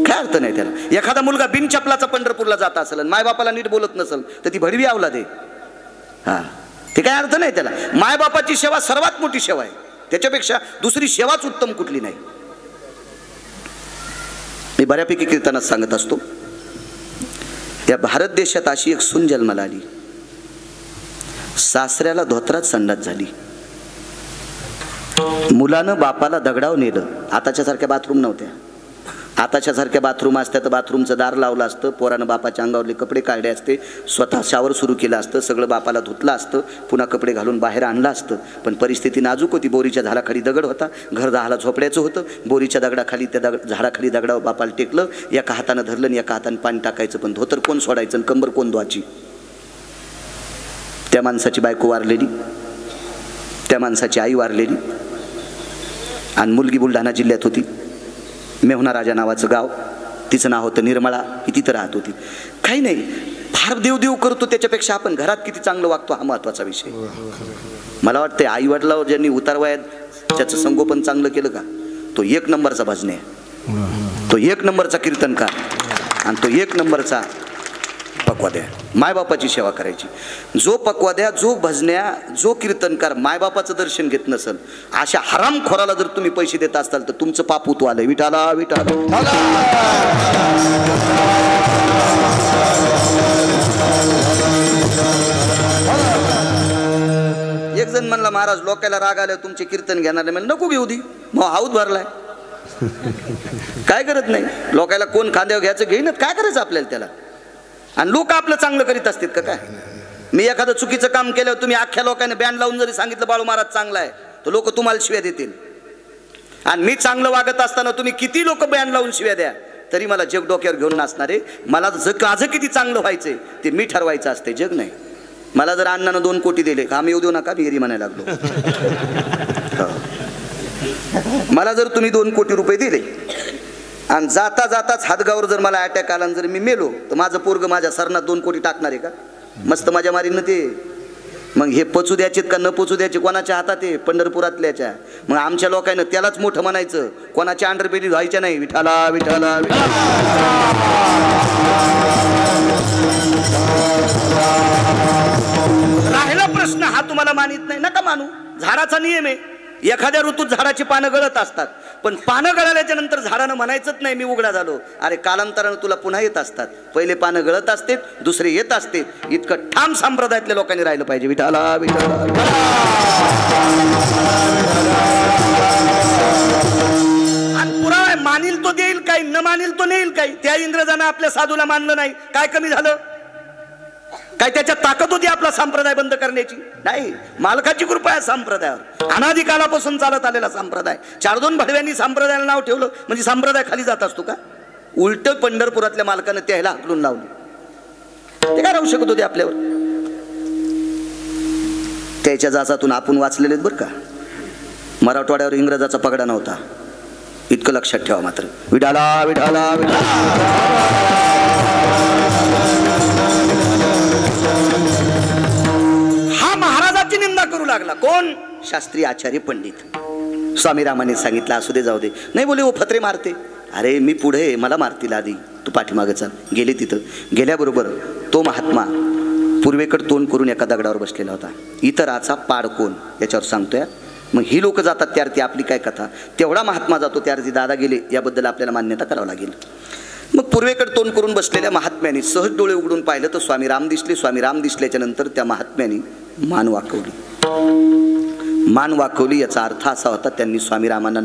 काय अर्थ नाही त्याला. एखादा मुलगा बिन चपलाचा पंढरपूरला जात असेल आणि मायबापाला नीट बोलत नसेल तर ती भडवी आवला दे. ते काय अर्थ नाही त्याला. मायबापाची सेवा सर्वात मोठी सेवा आहे, त्याच्यापेक्षा दुसरी सेवाच उत्तम कुठली नाही. मी बऱ्यापैकी कीर्तनात सांगत असतो, या भारत देशात अशी एक सून जन्माला आली, सासऱ्याला धोत्रात संडास झाली, मुलानं बापाला दगडाव नेलं. आताच्या सारख्या बाथरूम नव्हत्या. आताच्या सारख्या बाथरूम असत्या तर बाथरूमचं दार लावलं असतं, पोरानं बापाच्या अंगावरले कपडे काढले असते, स्वतः शावर सुरू केलं असतं, सगळं बापाला धुतलं असतं, पुन्हा कपडे घालून बाहेर आणलं असतं. पण परिस्थिती नाजूक होती. बोरीच्या झाडाखाली दगड होता, घर 10ला झोपड्याचं होतं. बोरीच्या दगडाखाली त्या झाडाखाली दगडावर बापाला टेकलं, एका हातानं धरलं आणि एका हातानं पाणी टाकायचं. पण धोतर कोण सोडायचं आणि कंबर कोण धुवायची? त्या माणसाची बायको वारलेली, त्या माणसाची आई वारलेली, आणि मुलगी बुलढाणा जिल्ह्यात होती, मेहुणा राजा नावाचं गाव, तिचं नाव होतं निर्मळा. ही तिथं राहत होती. काही नाही, फार देवदेव करतो त्याच्यापेक्षा आपण घरात किती चांगलं वागतो हा महत्वाचा विषय. मला वाटतं आई वडिलावर ज्यांनी उतारवयात त्याचं संगोपन चांगलं केलं का, तो 1 नंबरचा भजने, तो 1 नंबरचा कीर्तनकार, आणि तो 1 नंबरचा पक्वाद्या मायबापाची सेवा करायची. जो पक्वाद्या, जो भजन्या, जो कीर्तनकार मायबापाचं दर्शन घेत नसेल, अशा हरामखोराला जर तुम्ही पैसे देत असाल तर तुमचं पाप उतू आलंय. विठाला विठाला. एक जण म्हणला महाराज लोकायला राग आल्यावर तुमचे कीर्तन घेणार नाही. नको घेऊ दी, मग हाऊत भरलाय. काय करत नाही लोकायला, कोण खांद्यावर घ्यायचं घेईनच, काय करायचं आपल्याला त्याला. आणि लोक आपलं चांगलं करीत असतात का काय. मी एखादं चुकीचं काम केल्यावर तुम्ही अख्ख्या लोकांनी बँड लावून जरी सांगितलं बाळू महाराज चांगला आहे, तर लोक तुम्हाला शिव्या देतील. आणि मी चांगलं वागत असताना तुम्ही किती लोक बँड लावून शिव्या द्या तरी मला जग डोक्यावर घेऊन नाचणारे. मला माझं किती चांगलं व्हायचंय ते मी ठरवायचं असते, जग नाही. मला जर अण्णानं 2 कोटी दिले का आम्ही येऊ देऊ नका विहिरी म्हणायला लागलो. मला जर तुम्ही 2 कोटी रुपये दिले आणि जाता जाताच हातगावर जर मला अटॅक आला आणि जर मी मेलो तर माझं पोरग माझ्या सरनात 2 कोटी टाकणार आहे का. मस्त माझ्या मारीन ते. मग हे पचू द्यायचेत का न पचू द्यायचे कोणाच्या हातात आहे, पंढरपुरातल्याच्या. मग आमच्या लोकांना त्यालाच मोठं म्हणायचं, कोणाच्या अंडरबेली व्हायच्या नाही. विठाला विठाला. राहिला प्रश्न हा तुम्हाला मानित नाही, नका मानू. झाडाचा नियम आहे, एखाद्या ऋतूत झाडाची पानं गळत असतात, पण पानं गळाल्याच्या नंतर झाडानं म्हणायचंच नाही मी उघडा झालो. अरे कालांतरानं तुला पुन्हा येत असतात. पहिले पानं गळत असते, दुसरे येत असते. इतकं ठाम संप्रदायातल्या लोकांनी राहिलं पाहिजे. विठाला विठाला. आणि पुरावा मानील तो देईल काही, न मानील तो नेईल काही. त्या इंग्रजांना आपल्या साधूला मानलं नाही, काय कमी झालं. काय त्याच्यात ताकद होती आपला संप्रदाय बंद करण्याची. नाही, मालकाची कृपा आहे संप्रदायावर. अनादिकालापासून चालत आलेला संप्रदाय. 4-2 भडव्यांनी संप्रदायाला नाव ठेवलं म्हणजे संप्रदाय खाली जात असतो का. उलट पंढरपुरातल्या मालकानं त्याला हाकलून लावलं. ते काय राहू शकत होते आपल्यावर. त्याच्या जाचातून आपण वाचलेले बरं का. मराठवाड्यावर इंग्रजाचा पगडा नव्हता, इतकं लक्षात ठेवा मात्र. विठाला विठाला विठाला. महाराजाची निंदा करू लागला. कोण. शास्त्री आचार्य पंडित. स्वामी रामाने सांगितलं असू दे जाऊ दे. नाही बोले, ओ फत्रे मारते. अरे मी पुढे, मला मारतील आधी, तू पाठीमागे चाल. गेले तिथं. गेल्याबरोबर तो महात्मा पूर्वेकडे तोंड करून एका दगडावर बसलेला होता. इतराचा पाड कोण याच्यावर सांगतोय. मग ही लोक जातात त्यार्थी आपली काय कथा. तेवढा महात्मा जातो त्यार्थी दादा गेले, याबद्दल आपल्याला मान्यता करावं लागेल. मग पूर्वेकडे तोंड करून बसलेल्या महात्म्याने सहज डोळे उघडून पाहिलं तर स्वामी राम दिसले. स्वामी राम दिसल्याच्या नंतर त्या महात्म्याने मान वाकवली. मान वाकवली याचा अर्थ असा होता त्यांनी स्वामी रामांना